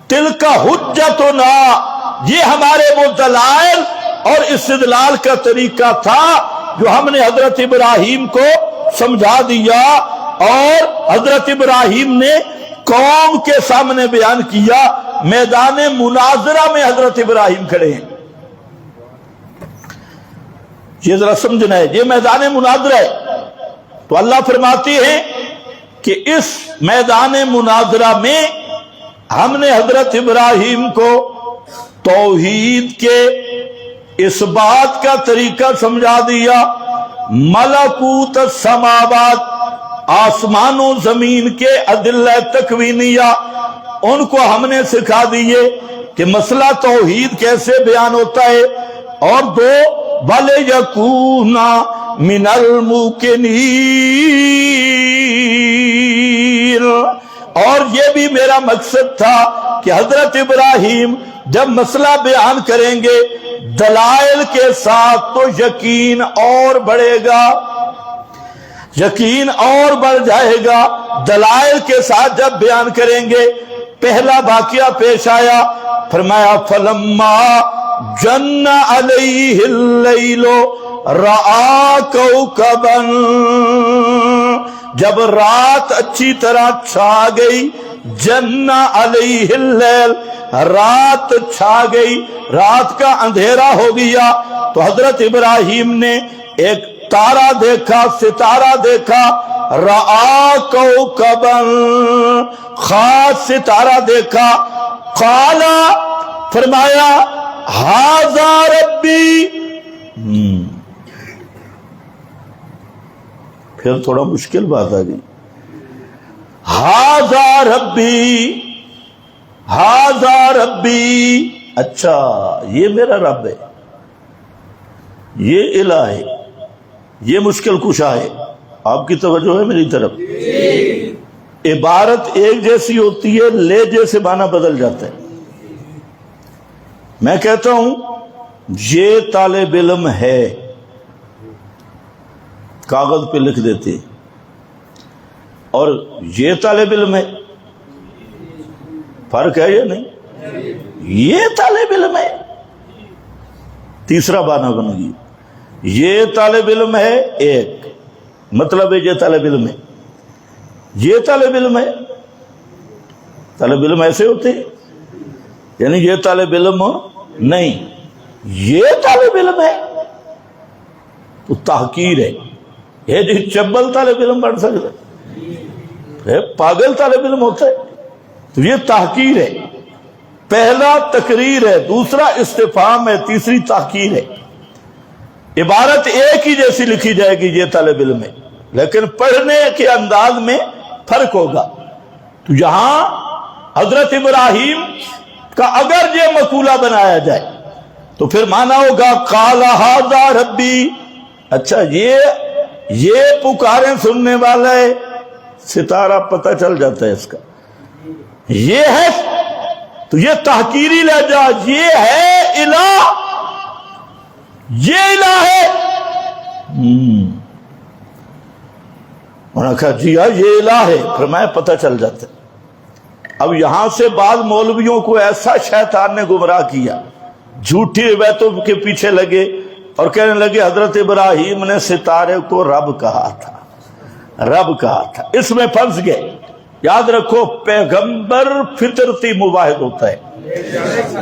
تلک حجتنا، یہ ہمارے وہ دلائل اور استدلال کا طریقہ تھا جو ہم نے حضرت ابراہیم کو سمجھا دیا. اور حضرت ابراہیم نے قوم کے سامنے بیان کیا. میدان مناظرہ میں حضرت ابراہیم کھڑے ہیں، یہ ذرا سمجھنا ہے، یہ میدان مناظرہ ہے. تو اللہ فرماتے ہیں کہ اس میدان مناظرہ میں ہم نے حضرت ابراہیم کو توحید کے اس بات کا طریقہ سمجھا دیا. ملکوت السماوات، آسمان و زمین کے ادلہ تکوینیہ، ان کو ہم نے سکھا دیے کہ مسئلہ توحید کیسے بیان ہوتا ہے. اور دو وَلِيَكُونَ مِنَ الْمُوقِنِينَ، اور یہ بھی میرا مقصد تھا کہ حضرت ابراہیم جب مسئلہ بیان کریں گے دلائل کے ساتھ تو یقین اور بڑھے گا، یقین اور بڑھ جائے گا. دلائل کے ساتھ جب بیان کریں گے، پہلا واقعہ پیش آیا، فرمایا فَلَمَّا جَنَّ عَلَيْهِ اللَّيْلُ رَآ كَوْكَبًا، جب رات اچھی طرح چھا گئی، جَنَّ عَلَيْهِ اللَّيْلُ، رات چھا گئی، رات کا اندھیرا ہو گیا، تو حضرت ابراہیم نے ایک تارا دیکھا، ستارہ دیکھا. رآ کوکبا، خاص ستارہ دیکھا. قال، فرمایا ھذا ربی، پھر تھوڑا مشکل بات آ گئی. ھذا ربی، ھذا ربی، اچھا یہ میرا رب ہے، یہ الہ ہے، یہ مشکل کشا ہے. آپ کی توجہ ہے میری طرف؟ عبارت ایک جیسی ہوتی ہے، لہجے سے معنی بدل جاتا ہے. میں کہتا ہوں یہ طالب علم ہے، کاغذ پہ لکھ دیتے، اور یہ طالب علم ہے، فرق ہے یا نہیں؟ یہ طالب علم ہے. تیسرا معنی بن گئی یہ طالب علم ہے ایک، مطلب ہے یہ طالب علم ہے، یہ طالب علم ہے۔ طالب علم ایسے ہوتے ہیں، یعنی یہ طالب علم نہیں، یہ طالب علم ہے تو تحقیر ہے۔ یہ جو چبل طالب علم بن سکتا ہے، پاگل طالب علم ہوتا ہے تو یہ تحقیر ہے۔ پہلا تقریر ہے، دوسرا استفہام ہے، تیسری تحقیر ہے۔ عبارت ایک ہی جیسی لکھی جائے گی یہ طالب علم ہے، لیکن پڑھنے کے انداز میں فرق ہوگا۔ تو یہاں حضرت ابراہیم کا اگر یہ مقولہ بنایا جائے تو پھر مانا ہوگا قال ھذا ربی، اچھا یہ پکاریں سننے والا ہے، ستارہ پتہ چل جاتا ہے اس کا، یہ ہے تو یہ تحقیری لہجہ، یہ ہے الہ، یہ الہ ہے۔ انہوں نے کہا جی ہاں یہ الہ ہے، فرمایا پتہ چل جاتا ہے۔ اب یہاں سے بعض مولویوں کو ایسا شیطان نے گمراہ کیا، جھوٹی روایتوں کے پیچھے لگے اور کہنے لگے حضرت ابراہیم نے ستارے کو رب کہا تھا، رب کہا تھا، اس میں پھنس گئے۔ یاد رکھو پیغمبر فطرتی مواحد ہوتا ہے،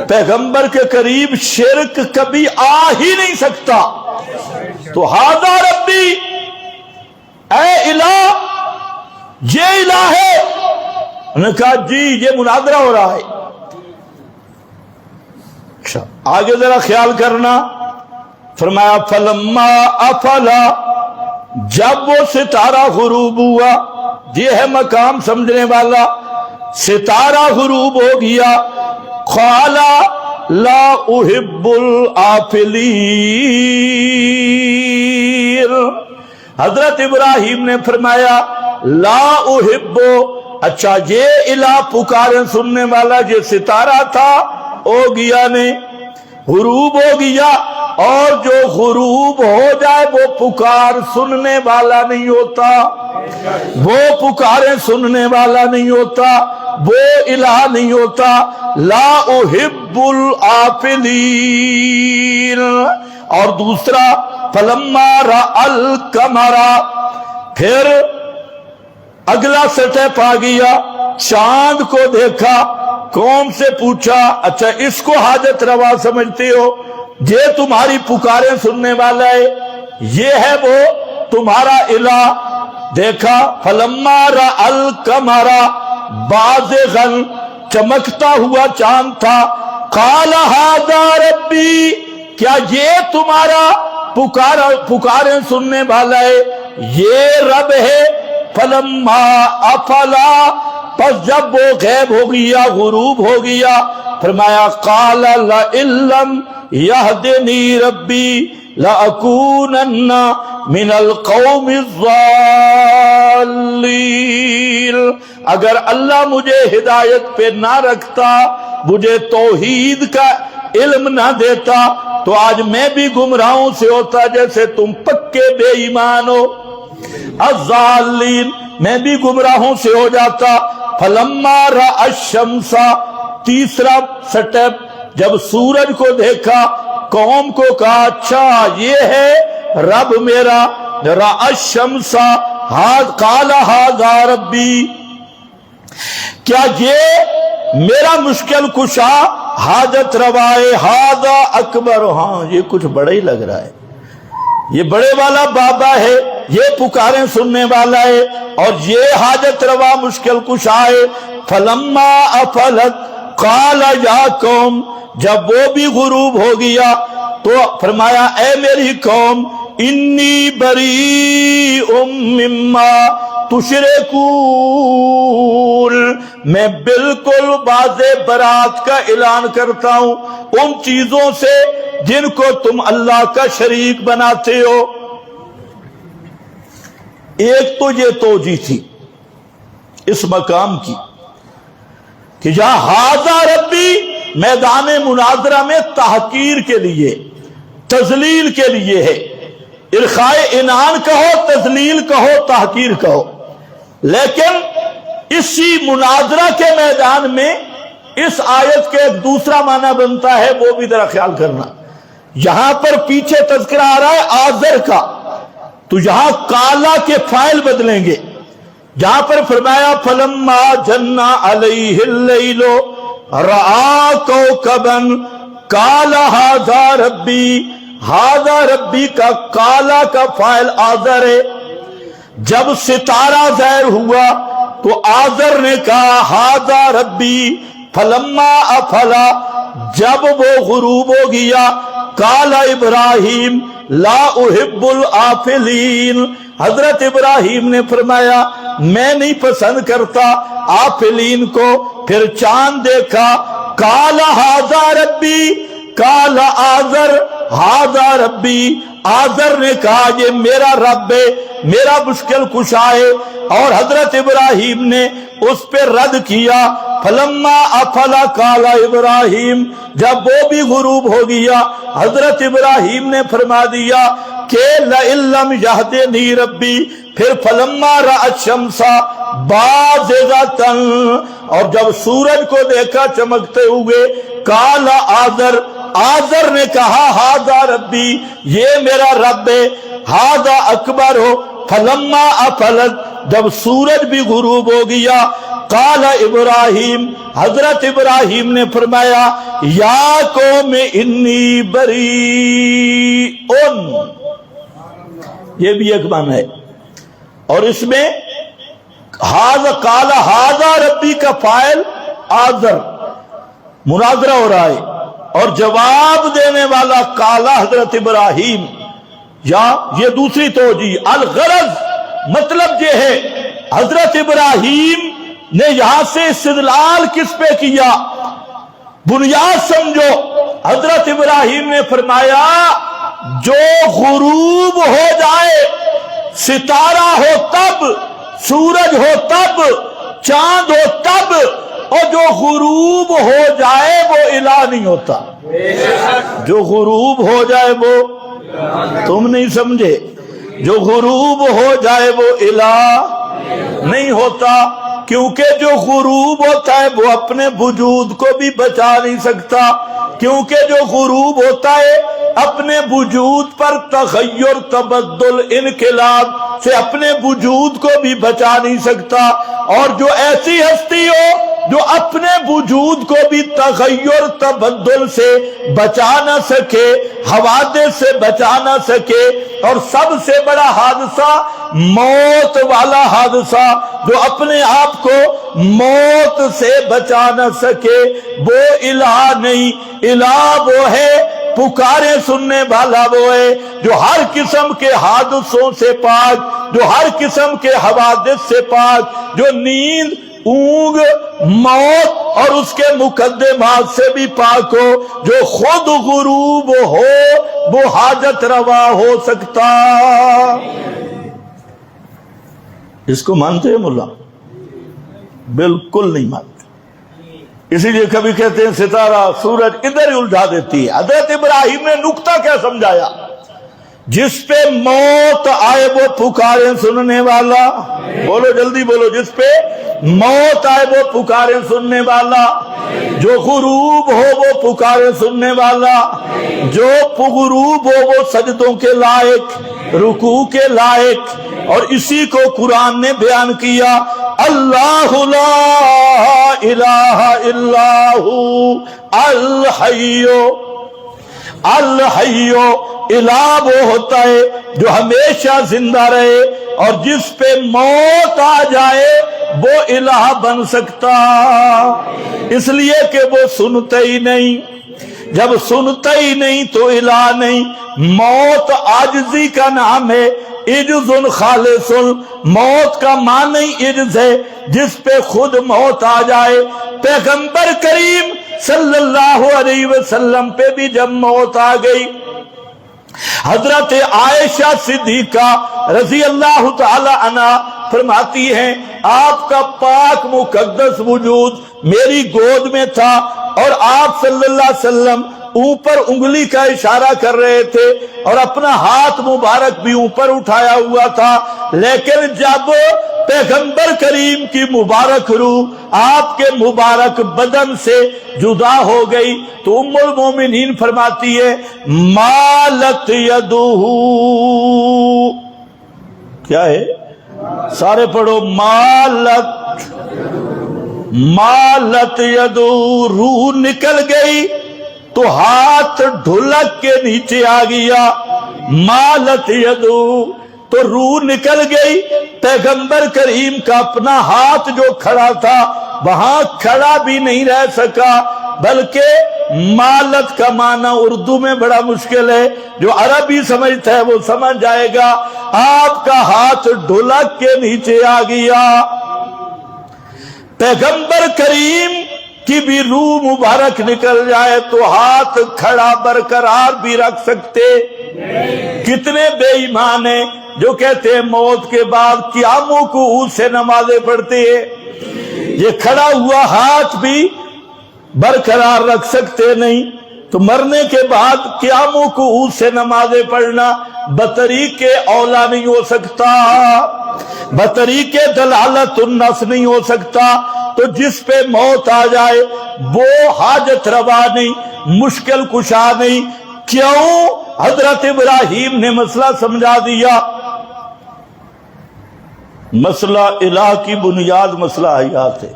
پیغمبر کے قریب شرک کبھی آ ہی نہیں سکتا۔ تو ھذا ربی، اے الہ، یہ الہ ہے۔ انہوں نے کہا جی یہ مناظرہ ہو رہا ہے۔ اچھا آگے ذرا خیال کرنا، فرمایا فلما افلا، جب وہ ستارہ غروب ہوا، یہ ہے مقام سمجھنے والا، ستارہ غروب ہو گیا، قال لا احب الآفلین، حضرت ابراہیم نے فرمایا لا احب، اچھا یہ الہ پکاریں سننے والا یہ ستارہ تھا، ہو گیا نے غروب ہو گیا، اور جو غروب ہو جائے وہ پکار سننے والا نہیں ہوتا، وہ پکاریں سننے والا نہیں ہوتا، وہ الہ نہیں ہوتا۔ لا احب الآفلین۔ اور دوسرا فلما رأى القمر، پھر اگلا سٹیپ آ گیا، چاند کو دیکھا، قوم سے پوچھا اچھا اس کو حاجت روا سمجھتے ہو، یہ تمہاری پکاریں سننے والا ہے، یہ ہے وہ تمہارا الہ۔ دیکھا فلما رأى القمر بازغا، چمکتا ہوا چاند تھا، قال ھذا ربی، کیا یہ تمہارا پکاریں سننے والا ہے، یہ رب ہے۔ فلما افلا، پس جب وہ غیب ہو گیا، غروب ہو گیا، فرمایا قال لئن لم یہدنی ربی لأکونن من القوم الضالین، اگر اللہ مجھے ہدایت پہ نہ رکھتا، مجھے توحید کا علم نہ دیتا، تو آج میں بھی گمراہوں سے ہوتا جیسے تم پکے بے ایمان ہو، الضالین، میں بھی گمراہوں سے ہو جاتا۔ فلما رأى الشمس، تیسرا سٹیپ، جب سورج کو دیکھا، قوم کو کہا اچھا یہ ہے رب میرا۔ رأى الشمس قال ھذا ربی، کیا یہ میرا مشکل کشا حاجت روائے، ھذا اکبر، ہاں یہ کچھ بڑا ہی لگ رہا ہے، یہ بڑے والا بابا ہے، یہ پکاریں سننے والا ہے، اور یہ حاجت روا مشکل کشا ہے۔ فلما افلت قال یا قوم، جب وہ بھی غروب ہو گیا تو فرمایا اے میری قوم، انی بریء مما تشرکون، میں بالکل واضح برات کا اعلان کرتا ہوں ان چیزوں سے جن کو تم اللہ کا شریک بناتے ہو۔ ایک تو یہ توجیہ تھی اس مقام کی کہ جہاں ھذا ربی میدان مناظرہ میں تحقیر کے لیے، تذلیل کے لیے ہے، ارخائے عنان کہو، تذلیل کہو، تحقیر کہو، لیکن اسی مناظرہ کے میدان میں اس آیت کے ایک دوسرا معنی بنتا ہے، وہ بھی ذرا خیال کرنا یہاں پر پیچھے تذکرہ آ رہا ہے آذر کا، تو یہاں کالا کے فاعل بدلیں گے. جہاں پر فرمایا فلما جن علیہ اللیل رآ کوکبا قال ھذا ربی، ھذا ربی کا کالا کا فاعل آذر ہے. جب ستارہ ظاہر ہوا تو آذر نے کہا ھذا ربی، فلما افلا، جب وہ غروب ہو گیا قال ابراہیم لا احب الآفلین، حضرت ابراہیم نے فرمایا میں نہیں پسند کرتا آفلین کو. پھر چاند دیکھا قال ھذا ربی، قال آذر ھذا ربی، آذر نے کہا یہ میرا رب ہے، میرا مشکل کشا ہے. اور حضرت ابراہیم نے اس پہ رد کیا فلما افلا قال ابراہیم، جب وہ بھی غروب ہو گیا حضرت ابراہیم نے فرما دیا کہ لئن لم یہدنی ربی، پھر فلما رأى الشمس بازغۃ، اور جب سورج کو دیکھا چمکتے ہوئے قال آذر، آذر نے کہا ھذا ربی، یہ میرا رب ہے. ھذا اکبر ہو، فلما افلت، جب سورج بھی غروب ہو گیا قال ابراہیم، حضرت ابراہیم نے فرمایا یا قوم انی بریء، یہ بھی ایک معنی ہے. اور اس میں قال ھذا ربی کا فاعل آذر، مناظرہ ہو رہا ہے، اور جواب دینے والا کالا حضرت ابراہیم. یا یہ دوسری توجیہ، الغرض مطلب یہ ہے حضرت ابراہیم نے یہاں سے استدلال کس پہ کیا، بنیاد سمجھو. حضرت ابراہیم نے فرمایا جو غروب ہو جائے، ستارہ ہو تب، سورج ہو تب، چاند ہو تب، اور جو غروب ہو جائے وہ الہ نہیں ہوتا. جو غروب ہو جائے وہ، تم نہیں سمجھے، جو غروب ہو جائے وہ الہ نہیں ہوتا، کیونکہ جو غروب ہوتا ہے وہ اپنے وجود کو بھی بچا نہیں سکتا، کیونکہ جو غروب ہوتا ہے اپنے وجود پر تغیر، تبدل، انقلاب سے اپنے وجود کو بھی بچا نہیں سکتا. اور جو ایسی ہستی ہو جو اپنے وجود کو بھی تغیر، تبدل سے بچا نہ سکے، حوادث سے بچا نہ سکے، اور سب سے بڑا حادثہ موت والا حادثہ، جو اپنے آپ کو موت سے بچا نہ سکے، وہ الہ نہیں. الہ وہ ہے، پکارے سننے والا وہ ہے جو ہر قسم کے حادثوں سے پاک، جو ہر قسم کے حوادث سے پاک، جو نیند، اونگ، موت اور اس کے مقدمات سے بھی پاک ہو، جو خود غروب ہو وہ حاجت روا ہو سکتا. اس کو مانتے ہیں ملا؟ بالکل نہیں مانتے. اسی لیے کبھی کہتے ہیں ستارہ، سورج ادھر ہی الجھا دیتی ہے. حضرت ابراہیم نے نکتہ کیا سمجھایا؟ جس پہ موت آئے وہ پکارے سننے والا، بولو جلدی بولو، جس پہ موت آئے وہ پکارے سننے والا، جو غروب ہو وہ پکارے سننے والا، جو غروب ہو وہ سجدوں کے لائق، رکوع کے لائق. اور اسی کو قرآن نے بیان کیا اللہ لا الہ الا ہو الحی، الحی الہ وہ ہوتا ہے جو ہمیشہ زندہ رہے، اور جس پہ موت آ جائے وہ الہ بن سکتا، اس لیے کہ وہ سنتے ہی نہیں. جب سنتا ہی نہیں تو الہ نہیں. موت عاجزی کا نام ہے، عجز خالص، موت کا معنی عجز ہے، جس پہ خود موت آ جائے. پیغمبر کریم صلی اللہ علیہ وسلم پہ بھی جب موت آ گئی، حضرت عائشہ صدیقہ رضی اللہ تعالی عنہ فرماتی ہیں آپ کا پاک مقدس وجود میری گود میں تھا، اور آپ صلی اللہ علیہ وسلم اوپر انگلی کا اشارہ کر رہے تھے اور اپنا ہاتھ مبارک بھی اوپر اٹھایا ہوا تھا، لیکن جب پیغمبر کریم کی مبارک روح آپ کے مبارک بدن سے جدا ہو گئی تو ام المومنین فرماتی ہے مالت یدہ، کیا ہے؟ سارے پڑھو، مالت یدہ، روح نکل گئی تو ہاتھ ڈھلک کے نیچے آ گیا، مالت یدہ تو روح نکل گئی، پیغمبر کریم کا اپنا ہاتھ جو کھڑا تھا وہاں کھڑا بھی نہیں رہ سکا، بلکہ مالت کا معنی اردو میں بڑا مشکل ہے، جو عربی سمجھتا ہے وہ سمجھ جائے گا، آپ کا ہاتھ ڈھلک کے نیچے آ گیا۔ پیغمبر کریم کی بھی روح مبارک نکل جائے تو ہاتھ کھڑا برقرار بھی رکھ سکتے؟ کتنے بے ایمان ہیں جو کہتے ہیں موت کے بعد قیاموں کو سے نمازیں پڑھتے ہیں، یہ کھڑا ہوا ہاتھ بھی برقرار رکھ سکتے نہیں، تو مرنے کے بعد قیاموں کو سے نمازیں پڑھنا بطریق اولا نہیں ہو سکتا، بطریق دلالت النص نہیں ہو سکتا۔ تو جس پہ موت آ جائے وہ حاجت روا نہیں، مشکل کشا نہیں۔ کیوں؟ حضرت ابراہیم نے مسئلہ سمجھا دیا۔ مسئلہ الہ کی بنیاد مسئلہ حیات ہے۔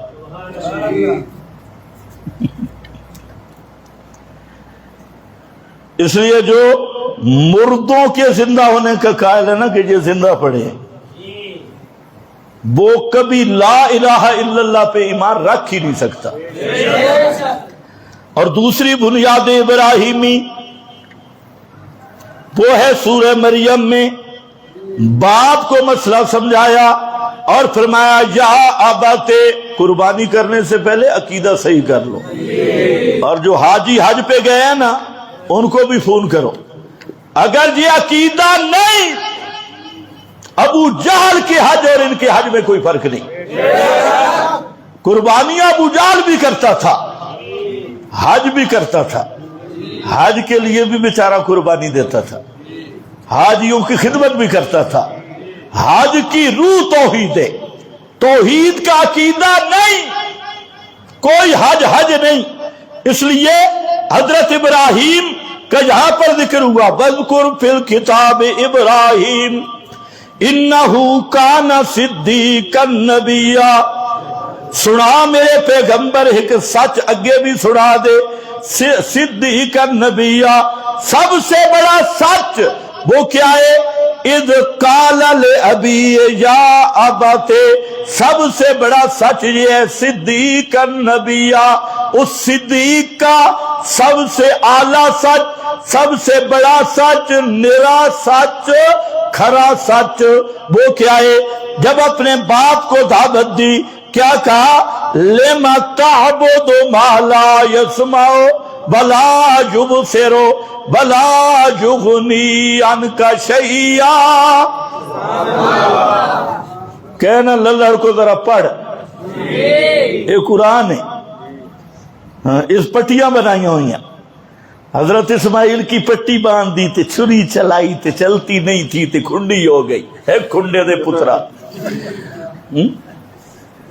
اس لیے جو مردوں کے زندہ ہونے کا قائل ہے نا کہ یہ زندہ پڑے، وہ کبھی لا الہ الا اللہ پہ ایمان رکھ ہی نہیں سکتا۔ اور دوسری بنیاد ابراہیمی وہ ہے سورہ مریم میں باپ کو مسئلہ سمجھایا اور فرمایا یا ابت، قربانی کرنے سے پہلے عقیدہ صحیح کر لو۔ اور جو حاجی حج پہ گئے ہیں نا ان کو بھی فون کرو، اگر یہ عقیدہ نہیں، ابو جہل کے حج اور ان کے حج میں کوئی فرق نہیں۔ قربانیاں ابو جہل بھی کرتا تھا، حج بھی کرتا تھا، حج کے لیے بھی بیچارہ قربانی دیتا تھا، حاجیوں کی خدمت بھی کرتا تھا۔ حج کی روح توحید ہے، توحید کا عقیدہ نہیں کوئی حج نہیں۔ اس لیے حضرت ابراہیم کا یہاں پر ذکر ہوا وَاذْكُرْ فِي الْكِتَابِ ابراہیم انہو کان صدیقا نبیا۔ سنا میرے پیغمبر ایک سچ اگے بھی سنا دے، صدیقا نبیا، سب سے بڑا سچ وہ کیا ہے؟ اذ قال لأبی یا ابت، سب سے بڑا سچ یہ ہے صدیقا نبیا، اس صدیق کا سب سے اعلیٰ سچ، سب سے بڑا سچ، نرا سچ، کھرا سچ وہ کیا ہے؟ جب اپنے باپ کو دعوت دی کیا کہا؟ لما تعبد ما لا يسمع ولا يبصر ولا يغني عنك شيئا۔ کہنا للڑ کو ذرا پڑھ، یہ قرآن ہے، اس پٹیاں بنائی ہوئی ہیں۔ حضرت اسماعیل کی پٹی باندھ دی تے چھری چلائی تے چلتی نہیں تھی تے کھنڈی ہو گئی، ہے کھنڈے دے پترا،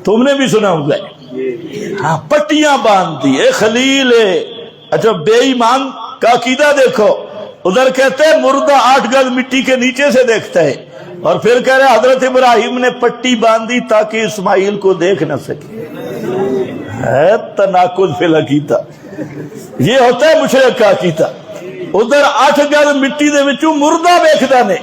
تم نے بھی سنا ہوگا۔ ہاں پٹیاں باندھ دی، اے خلیل ہے۔ اچھا بے ایمان کا عقیدہ دیکھو، ادھر کہتے ہیں مردہ 8 گز مٹی کے نیچے سے دیکھتا ہے، اور پھر کہہ رہے حضرت ابراہیم نے پٹی باندھی تاکہ اسماعیل کو دیکھ نہ سکے۔ ہے تناقض فی العقیدہ، یہ ہوتا ہے مشرک کا عقیدہ۔ ادھر 8 گز مٹی دے وچوں مردہ دیکھتا نے،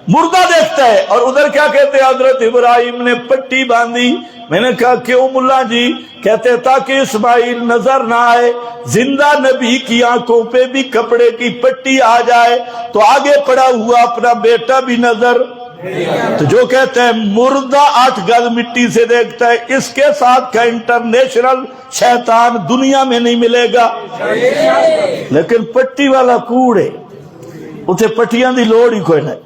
مردہ دیکھتا ہے، اور ادھر کیا کہتے ہیں؟ حضرت ابراہیم نے پٹی باندھی۔ میں نے کہا کیوں ملا جی؟ کہتے تاکہ اسماعیل نظر نہ آئے، زندہ نبی کی آنکھوں پہ بھی کپڑے کی پٹی آ جائے تو آگے پڑا ہوا اپنا بیٹا بھی نظر۔ تو جو کہتے ہیں مردہ 8 گز مٹی سے دیکھتا ہے، اس کے ساتھ کا انٹرنیشنل شیطان دنیا میں نہیں ملے گا۔ لیکن پٹی والا کوڑے اتھے پٹیاں دی لوڑ ہی کوئی نہیں،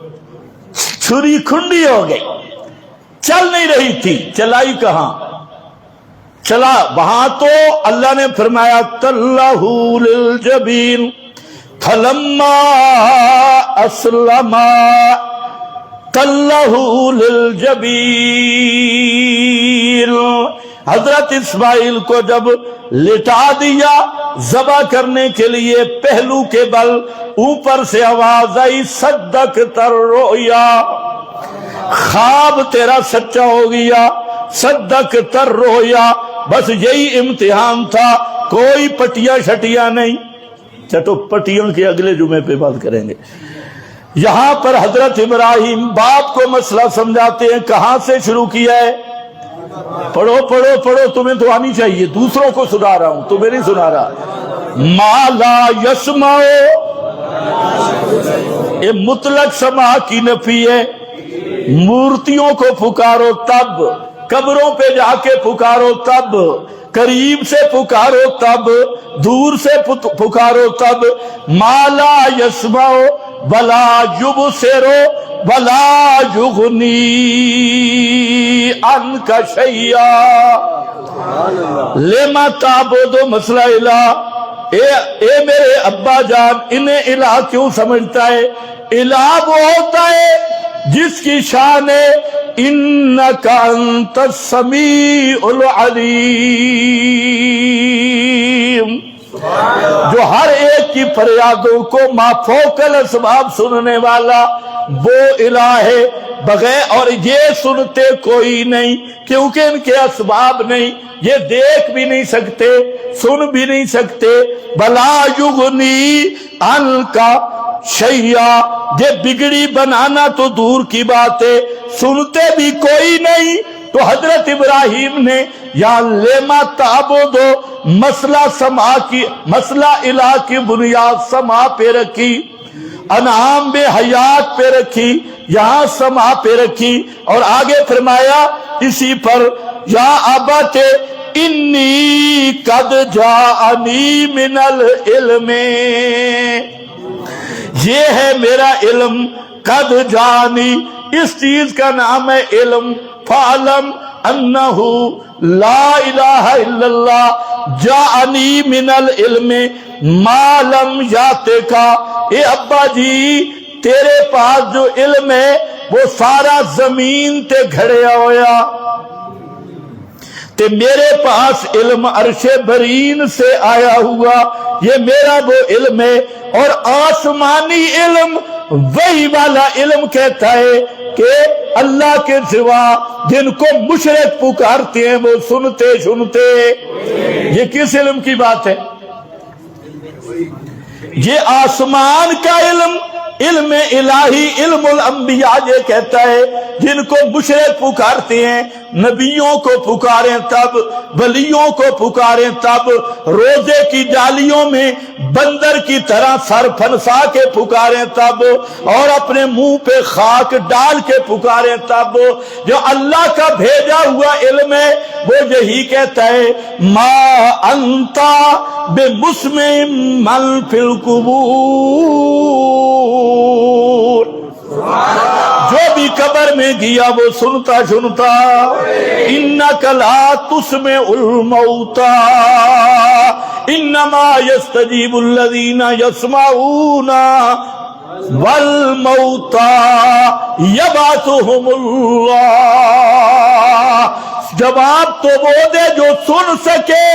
چھری کھنڈی ہو گئی، چل نہیں رہی تھی، چلائی کہاں؟ چلا وہاں تو اللہ نے فرمایا تَلَّهُ لِلْجَبِينِ فَلَمَّا أَسْلَمَا تلہ للجبین، حضرت اسماعیل کو جب لٹا دیا ذبح کرنے کے لیے پہلو کے بل، اوپر سے آواز آئی صدقت الرؤیا، خواب تیرا سچا ہو گیا، صدقت الرؤیا، بس یہی امتحان تھا، کوئی پٹیاں شٹیاں نہیں۔ چٹو پٹیوں کے اگلے جمعے پہ بات کریں گے۔ یہاں پر حضرت ابراہیم باپ کو مسئلہ سمجھاتے ہیں، کہاں سے شروع کیا ہے؟ پڑھو پڑھو پڑھو، تمہیں تو آنی چاہیے، دوسروں کو سنا رہا ہوں، تمہیں نہیں سنا رہا۔ ما لا یسمع، یہ مطلق سماع کی نفی ہے۔ مورتیوں کو پکارو تب، قبروں پہ جا کے پکارو تب، قریب سے پکارو تب، دور سے پکارو تب۔ ما لا یسمع ولا یبصر ولا یغنی عنک شیئا لما تعبد مسئلہ الہ۔ اے میرے ابا جان، انہیں الہ کیوں سمجھتا ہے؟ الہ وہ ہوتا ہے جس کی شان ہے انک انت السمیع العلیم، جو ہر ایک کی فریادوں کو مافوق الاسباب سننے والا، وہ الہ ہے۔ بغیر اور یہ سنتے کوئی نہیں، کیونکہ ان کے اسباب نہیں، یہ دیکھ بھی نہیں سکتے، سن بھی نہیں سکتے۔ بلا یغنی عنک شیئا، یہ بگڑی بنانا تو دور کی بات ہے، سنتے بھی کوئی نہیں۔ تو حضرت ابراہیم نے یا لیما تعبدو مسئلہ سماع کی، مسئلہ الہ کی بنیاد سماع پہ رکھی، انعام بے حیات پہ رکھی، یہاں سماع پہ رکھی، اور آگے فرمایا اسی پر یا ابت انی قد جاءنی من العلم، یہ ہے میرا علم، قد جانی، اس چیز کا نام ہے علم۔ فعلم انہ لا الہ الا اللہ جاءنی من العلم ما لم یاتک۔ اے ابا جی، تیرے پاس جو علم ہے وہ سارا زمین تے گھڑیا ہویا، تے میرے پاس علم عرش برین سے آیا ہوا، یہ میرا وہ علم ہے۔ اور آسمانی علم وہی والا علم کہتا ہے کہ اللہ کے سوا جن کو مشرک پکارتے ہیں وہ سنتے سنتے۔ یہ کس علم کی بات ہے؟ یہ آسمان کا علم، علم الہی، علم الانبیاء یہ کہتا ہے جن کو مشرک پکارتے ہیں، نبیوں کو پکاریں تب، ولیوں کو پکاریں تب، روزے کی جالیوں میں بندر کی طرح سر پھنسا کے پکاریں تب، اور اپنے منہ پہ خاک ڈال کے پکاریں تب۔ جو اللہ کا بھیجا ہوا علم ہے وہ یہی کہتا ہے ما انتا بمسمع من فی القبور، جو بھی قبر میں گیا وہ سنتا سنتا۔ انک لا تسمع الموتى انما يستجيب الذين يسمعون والموتى يبعثهم الله۔ جواب تو وہ دے جو سن سکے،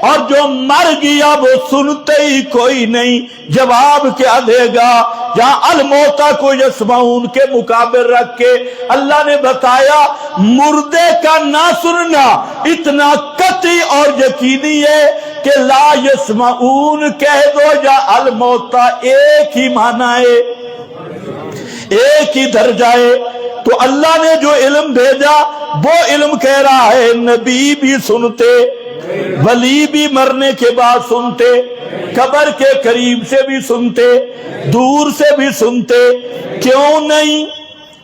اور جو مر گیا وہ سنتے ہی کوئی نہیں، جواب کیا دے گا؟ یا الموتا کو یسمعون کے مقابل رکھ کے اللہ نے بتایا مردے کا نہ سننا اتنا قطعی اور یقینی ہے کہ لا یسمعون کہہ دو یا الموتا، ایک ہی معنی ہے، ایک ہی درجہ ہے۔ تو اللہ نے جو علم بھیجا وہ علم کہہ رہا ہے نبی بھی سنتے، ولی بھی مرنے کے بعد سنتے، قبر کے قریب سے بھی سنتے، دور سے بھی سنتے۔ کیوں نہیں؟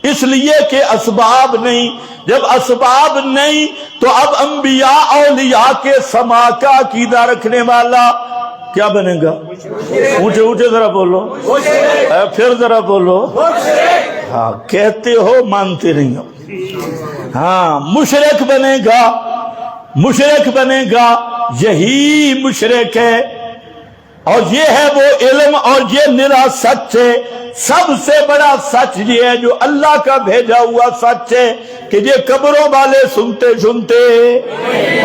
اس لیے کہ اسباب نہیں۔ جب اسباب نہیں تو اب انبیاء اولیاء کے سماع کا عقیدہ رکھنے والا کیا بنے گا؟ اونچے اونچے ذرا بولو، پھر ذرا بولو۔ ہاں کہتے ہو مانتے نہیں ہو۔ ہاں مشرک بنے گا، مشرک بنے گا، یہی مشرک ہے اور یہ ہے وہ علم اور یہ نرا سچ ہے. سب سے بڑا سچ یہ ہے جو اللہ کا بھیجا ہوا سچ ہے کہ یہ قبروں والے سنتے سنتے.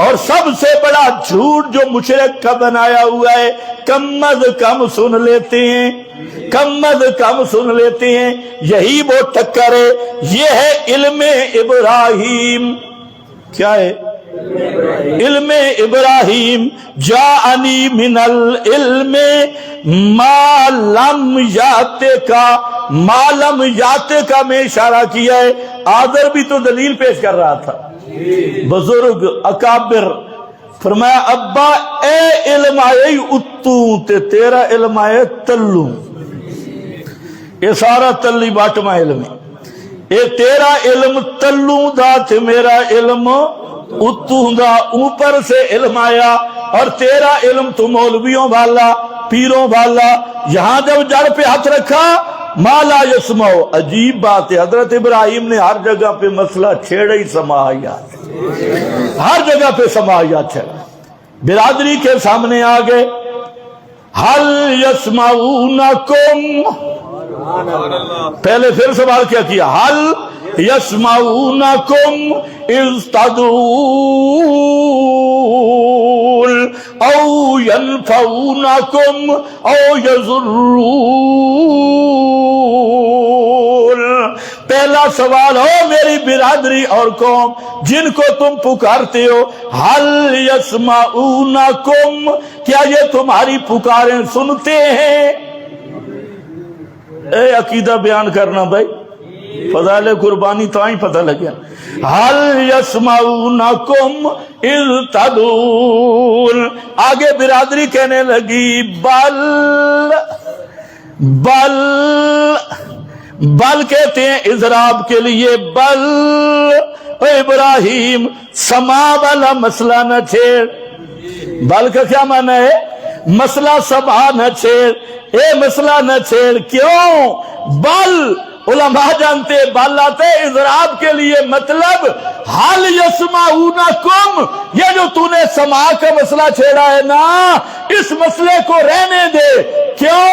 اور سب سے بڑا جھوٹ جو مشرک کا بنایا ہوا ہے کم از کم سن لیتے ہیں, کم از کم سن لیتے ہیں. یہی وہ ٹکر ہے. یہ ہے علم ابراہیم. کیا ہے؟ علم ابراہیم. جاءنی من العلم ما لم یاتکا. ما لم یاتکا میں اشارہ کیا ہے. آذر بھی تو دلیل پیش کر رہا تھا, بزرگ اکابر. فرمایا ابا اے علم آئے اتوں تے تیرا علم آئے تلوں. یہ سارا تلی باٹما علم ہے. اے تیرا علم تلوں دا تے میرا علم اتوں دا. اوپر سے علم آیا اور تیرا علم تو مولویوں والا, پیروں والا. یہاں جب جڑ پہ ہاتھ رکھا مالا یسمعو. عجیب بات ہے, حضرت ابراہیم نے ہر جگہ پہ مسئلہ چھیڑا ہی سماعیات, ہر جگہ پہ سماعیات چھیڑا. برادری کے سامنے آ گئے. حل یسمعونکم. پہلے پھر سوال کیا کیا؟ حل یسمعونکم اذ تدعون او ینفعونکم او یضرون. پہلا سوال ہو میری برادری اور قوم جن کو تم پکارتے ہو, حل یسمعونکم, کیا یہ تمہاری پکاریں سنتے ہیں؟ اے عقیدہ بیان کرنا بھائی, فضائل قربانی تو ہی پتہ لگیا. حل یسمعونکم اذ تدعون. آگے برادری کہنے لگی بل. بل بل کہتے ہیں اضراب کے لیے. بل اے ابراہیم سما والا مسئلہ نہ چھیڑ. بل کا کیا معنی ہے؟ مسئلہ سما نہ چھیڑ, اے مسئلہ نہ چھیڑ. کیوں؟ بل علماء جانتے بل آتے اضراب کے لیے, مطلب حل یسمعونکم, یہ جو تو نے سما کا مسئلہ چھیڑا ہے نا, اس مسئلے کو رہنے دے. کیوں؟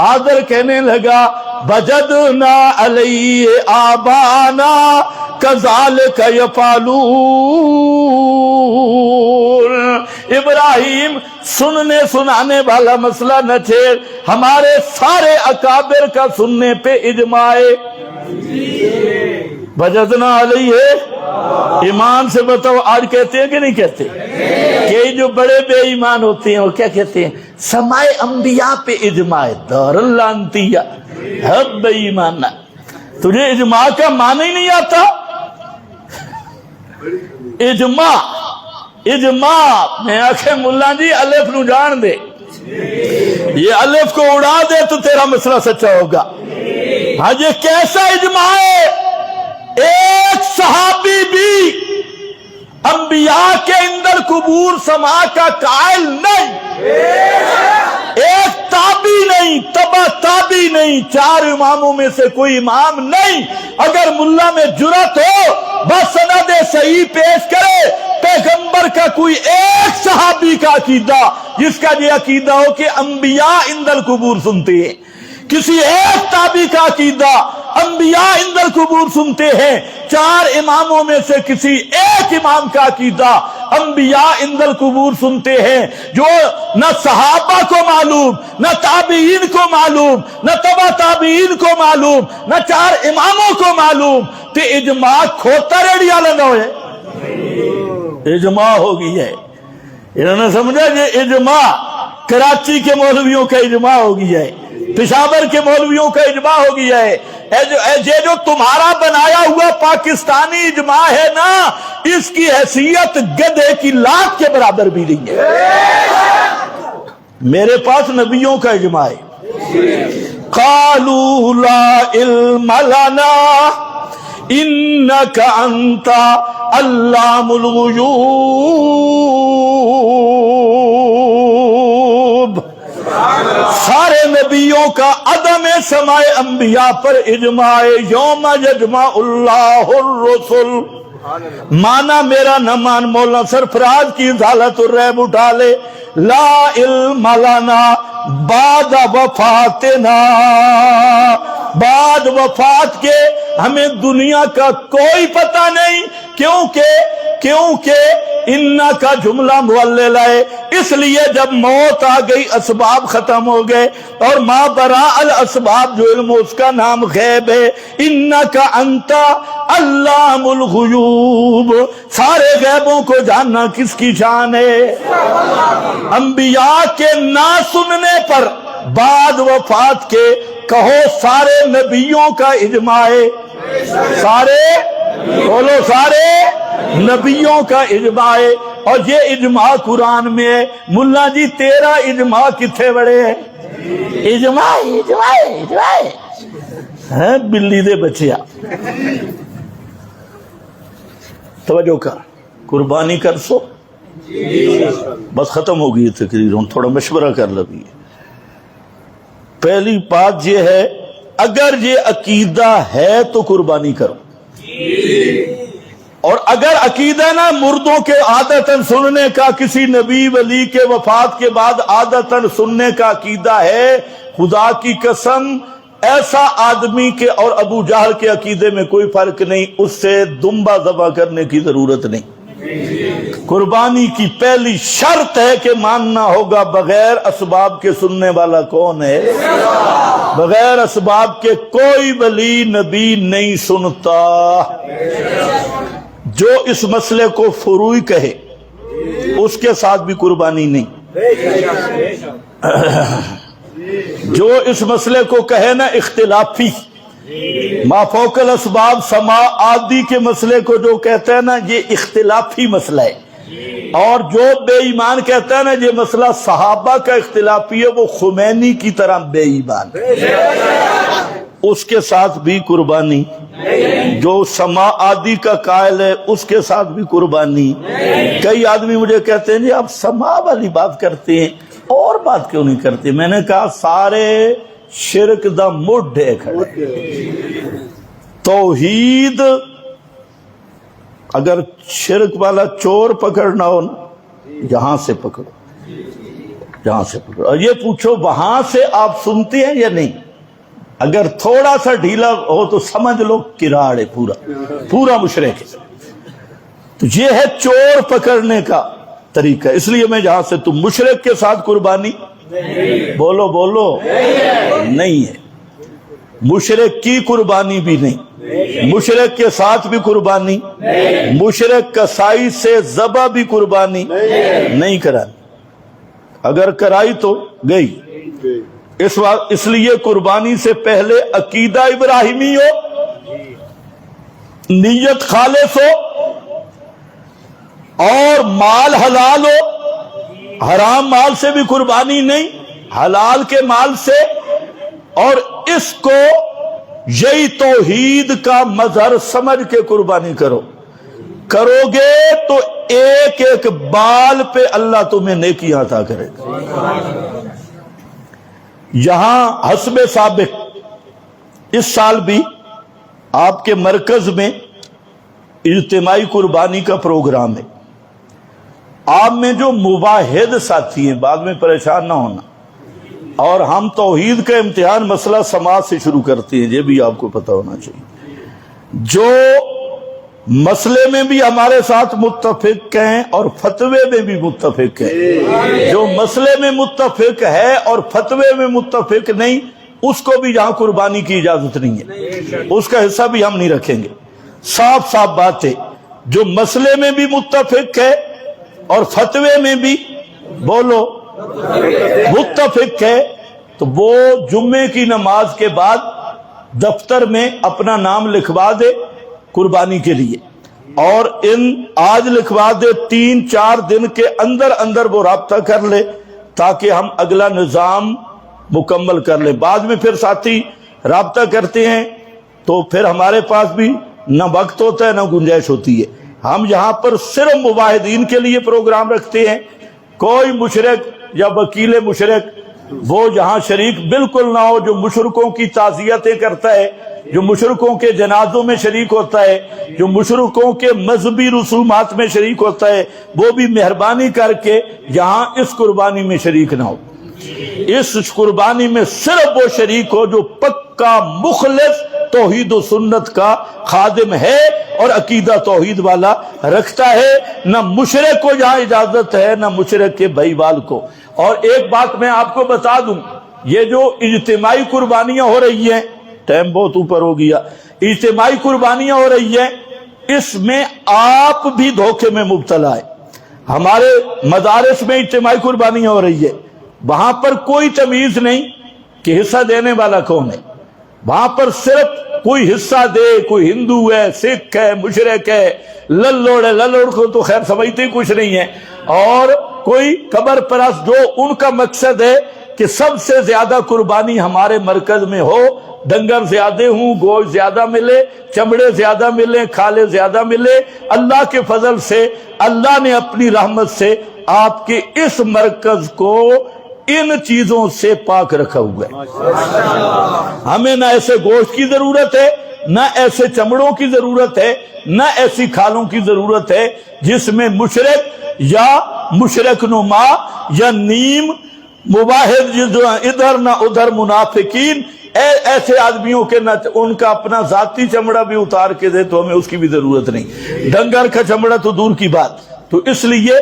آذر کہنے لگا وجدنا علیہ آبانا کذالک یفعلون. ابراہیم سننے سنانے والا مسئلہ نہ چھیڑ, ہمارے سارے اکابر کا سننے پہ اجماع ہے. وجدنا علیہ, ایمان سے بتاؤ آج کہتے ہیں کہ نہیں کہتے؟ کہ جو بڑے بے ایمان ہوتے ہیں وہ کیا کہتے ہیں؟ سماع انبیاء پہ اجماع. دار اللہ انتیہ حب بے ایمان. تجھے اجماع کا معنی ہی نہیں آتا؟ اجماع اجماع میں آخے ملا جی الف نو جان دے, یہ الف کو اڑا دے تو تیرا مسئلہ سچا ہوگا. ہاں یہ کیسا اجماع ہے؟ ایک صحابی بھی انبیاء کے اندر قبور سما کا قائل نہیں, ایک تابی نہیں, تبا تابی نہیں, چار اماموں میں سے کوئی امام نہیں. اگر ملا میں جرات ہو بس سند صحیح پیش کرے پیغمبر کا کوئی ایک صحابی کا عقیدہ جس کا یہ عقیدہ ہو کہ انبیاء اندر قبور سنتے ہیں. کسی ایک تابی کا عقیدہ انبیاء اندر قبور سنتے ہیں. چار اماموں میں سے کسی ایک امام کا عقیدہ انبیاء اندر قبور سنتے ہیں, جو نہ صحابہ کو معلوم, نہ تابعین کو معلوم, نہ تبع تابعین کو معلوم, نہ چار اماموں کو معلوم. تو اجماع کھوتا ریڑیا لگا ہوئے, اجماع ہو گئی ہے. انہوں نے سمجھا یہ اجماع کراچی کے مولویوں کا اجماع ہو گیا ہے, پشاور کے مولویوں کا اجماع ہو گیا ہے. یہ جو تمہارا بنایا ہوا پاکستانی اجماع ہے نا, اس کی حیثیت گدھے کی لات کے برابر بھی نہیں ہے. میرے پاس نبیوں کا اجماع ہے. قالوا لا علم لنا انک انت علام الغیوب. سارے نبیوں کا عدم سماع انبیاء پر اجماع. یوم یجمع اللہ الرسل, مانا میرا نہ مان, مولانا سرفراز کی ازالت الریب اٹھا لے. لا علم لنا, بعد وفاتنا، بعد وفات کے ہمیں دنیا کا کوئی پتہ نہیں، کیونکہ انا کا جملہ معلل ہے، اس لیے جب موت آ گئی اسباب ختم ہو گئے، اور ما برا الاسباب جو علم اس کا نام غیب ہے، انا کا انتا علام الغیوب، سارے غیبوں کو جاننا کس کی شان ہے؟ انبیاء کے نہ سننے پر بعد وفات کے کہو سارے نبیوں کا اجماع ہے، سارے بولو سارے نبیوں کا اجماع ہے، اور یہ اجماع قرآن میں ہے۔ ملا جی تیرا اجماع کتنے بڑے ہے؟ اجماع ہے بلی دے بچیا۔ توجہ کر، قربانی کر سو، بس ختم ہو گئی تقریر، ہم تھوڑا مشورہ کر لگی۔ پہلی بات یہ ہے اگر یہ عقیدہ ہے تو قربانی کرو، اور اگر عقیدہ نہ مردوں کے عادتاً سننے کا، کسی نبی ولی کے وفات کے بعد عادتاً سننے کا عقیدہ ہے، خدا کی قسم ایسا آدمی کے اور ابو جہل کے عقیدے میں کوئی فرق نہیں، اس سے دمبا ذبح کرنے کی ضرورت نہیں۔ قربانی کی پہلی شرط ہے کہ ماننا ہوگا بغیر اسباب کے سننے والا کون ہے؟ بغیر اسباب کے کوئی ولی نبی نہیں سنتا۔ جو اس مسئلے کو فروعی کہے اس کے ساتھ بھی قربانی نہیں، جو اس مسئلے کو کہے نا اختلافی، ما فوق الاسباب سما عادی کے مسئلے کو جو کہتا ہے نا یہ اختلافی مسئلہ ہے، اور جو بے ایمان کہتا ہے نا یہ مسئلہ صحابہ کا اختلافی ہے، وہ خمینی کی طرح بے ایمان، اس کے ساتھ بھی قربانی۔ جو سما عادی کا قائل ہے اس کے ساتھ بھی قربانی۔ کئی آدمی مجھے کہتے ہیں جی آپ سما والی بات کرتے ہیں اور بات کیوں نہیں کرتے؟ میں نے کہا سارے شرک دا مڈ ہے کھڑے، توحید اگر شرک والا چور پکڑنا ہو نا جہاں سے پکڑو، جہاں سے پکڑو، اور یہ پوچھو وہاں سے آپ سنتے ہیں یا نہیں؟ اگر تھوڑا سا ڈھیلا ہو تو سمجھ لو کراڑ ہے، پورا مشرک ہے۔ تو یہ ہے چور پکڑنے کا طریقہ، اس لیے میں جہاں سے تم مشرک کے ساتھ قربانی بولو نہیں ہے، مشرک کی قربانی بھی نہیں، مشرک کے ساتھ بھی قربانی، مشرک کسائی سے ذبح بھی قربانی نہیں کرانی، اگر کرائی تو گئی۔ اس لیے قربانی سے پہلے عقیدہ ابراہیمی ہو، نیت خالص ہو، اور مال حلال ہو، حرام مال سے بھی قربانی نہیں، حلال کے مال سے، اور اس کو یہی توحید کا مظہر سمجھ کے قربانی کرو گے تو ایک ایک بال پہ اللہ تمہیں نیکیاں عطا کرے گا۔ یہاں حسب سابق اس سال بھی آپ کے مرکز میں اجتماعی قربانی کا پروگرام ہے۔ آپ میں جو مواحد ساتھی ہیں بعد میں پریشان نہ ہونا، اور ہم توحید کا امتحان مسئلہ سماج سے شروع کرتے ہیں، یہ بھی آپ کو پتہ ہونا چاہیے۔ جو مسئلے میں بھی ہمارے ساتھ متفق ہیں اور فتوے میں بھی متفق ہیں، جو مسئلے میں متفق ہے اور فتوے میں متفق نہیں، اس کو بھی یہاں قربانی کی اجازت نہیں ہے، اس کا حصہ بھی ہم نہیں رکھیں گے۔ صاف بات ہے، جو مسئلے میں بھی متفق ہے اور فتوے میں بھی بولو متفق ہے، تو وہ جمعے کی نماز کے بعد دفتر میں اپنا نام لکھوا دے قربانی کے لیے، اور آج لکھوا دے، 3-4 دن کے اندر وہ رابطہ کر لے تاکہ ہم اگلا نظام مکمل کر لیں۔ بعد میں پھر ساتھی رابطہ کرتے ہیں تو پھر ہمارے پاس بھی نہ وقت ہوتا ہے نہ گنجائش ہوتی ہے۔ ہم یہاں پر صرف مواحدین کے لیے پروگرام رکھتے ہیں، کوئی مشرک یا وکیل مشرک وہ یہاں شریک بالکل نہ ہو، جو مشرکوں کی تعزیتیں کرتا ہے، جو مشرکوں کے جنازوں میں شریک ہوتا ہے، جو مشرکوں کے مذہبی رسومات میں شریک ہوتا ہے، وہ بھی مہربانی کر کے یہاں اس قربانی میں شریک نہ ہو۔ اس قربانی میں صرف وہ شریک ہو جو پکا مخلص توحید و سنت کا خادم ہے اور عقیدہ توحید والا رکھتا ہے. نہ مشرک کو جہاں اجازت ہے نہ مشرک کے بھائی وال کو. اور ایک بات میں آپ کو بتا دوں، یہ جو اجتماعی قربانیاں ہو رہی ہیں، ٹائم بہت اوپر ہو گیا، اجتماعی قربانیاں ہو رہی ہیں، اس میں آپ بھی دھوکے میں مبتلا ہے. ہمارے مدارس میں اجتماعی قربانیاں ہو رہی ہے، وہاں پر کوئی تمیز نہیں کہ حصہ دینے والا کون ہے. وہاں پر صرف کوئی حصہ دے، کوئی ہندو ہے، سکھ ہے، مشرک ہے، للوڑ ہے. للوڑ کو تو خیر سمجھتے ہی کچھ نہیں ہے. اور کوئی قبر پرست جو ان کا مقصد ہے کہ سب سے زیادہ قربانی ہمارے مرکز میں ہو، ڈنگر زیادہ ہوں، گوشت زیادہ ملے، چمڑے زیادہ ملے، کھالے زیادہ ملے. اللہ کے فضل سے اللہ نے اپنی رحمت سے آپ کے اس مرکز کو ان چیزوں سے پاک رکھا ہوا ہے. ہمیں نہ ایسے گوشت کی ضرورت ہے، نہ ایسے چمڑوں کی ضرورت ہے، نہ ایسی کھالوں کی ضرورت ہے جس میں مشرک یا مشرک نما یا نیم مباحد جو ادھر نہ ادھر منافقین ایسے آدمیوں کے نہ ان کا اپنا ذاتی چمڑا بھی اتار کے دے تو ہمیں اس کی بھی ضرورت نہیں. ڈنگر کا چمڑا تو دور کی بات. تو اس لیے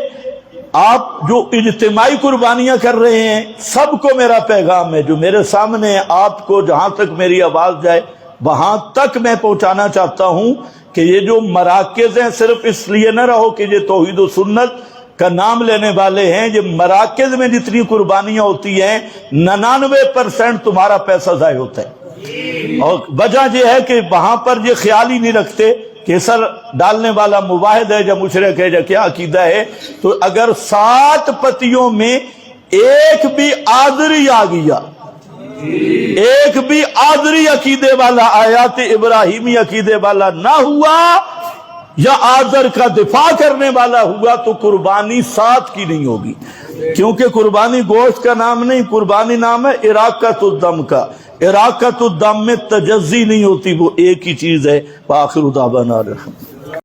آپ جو اجتماعی قربانیاں کر رہے ہیں، سب کو میرا پیغام ہے جو میرے سامنے آپ کو جہاں تک میری آواز جائے وہاں تک میں پہنچانا چاہتا ہوں کہ یہ جو مراکز ہیں صرف اس لیے نہ رہو کہ یہ توحید و سنت کا نام لینے والے ہیں. یہ مراکز میں جتنی قربانیاں ہوتی ہیں 99% تمہارا پیسہ ضائع ہوتا ہے. اور وجہ یہ ہے کہ وہاں پر یہ خیال ہی نہیں رکھتے کہ سر ڈالنے والا مواحد ہے یا مشرک ہے یا کیا عقیدہ ہے. تو اگر 7 پتیوں میں ایک بھی آذری آ گیا، ایک بھی آذری عقیدے والا آیات ابراہیمی عقیدے والا نہ ہوا یا آذر کا دفاع کرنے والا ہوا تو قربانی 7 کی نہیں ہوگی. کیونکہ قربانی گوشت کا نام نہیں، قربانی نام ہے اراقۃ الدم کا. اراقۃ الدم میں تجزی نہیں ہوتی، وہ ایک ہی چیز ہے. وآخر دعوانا الحمد للہ.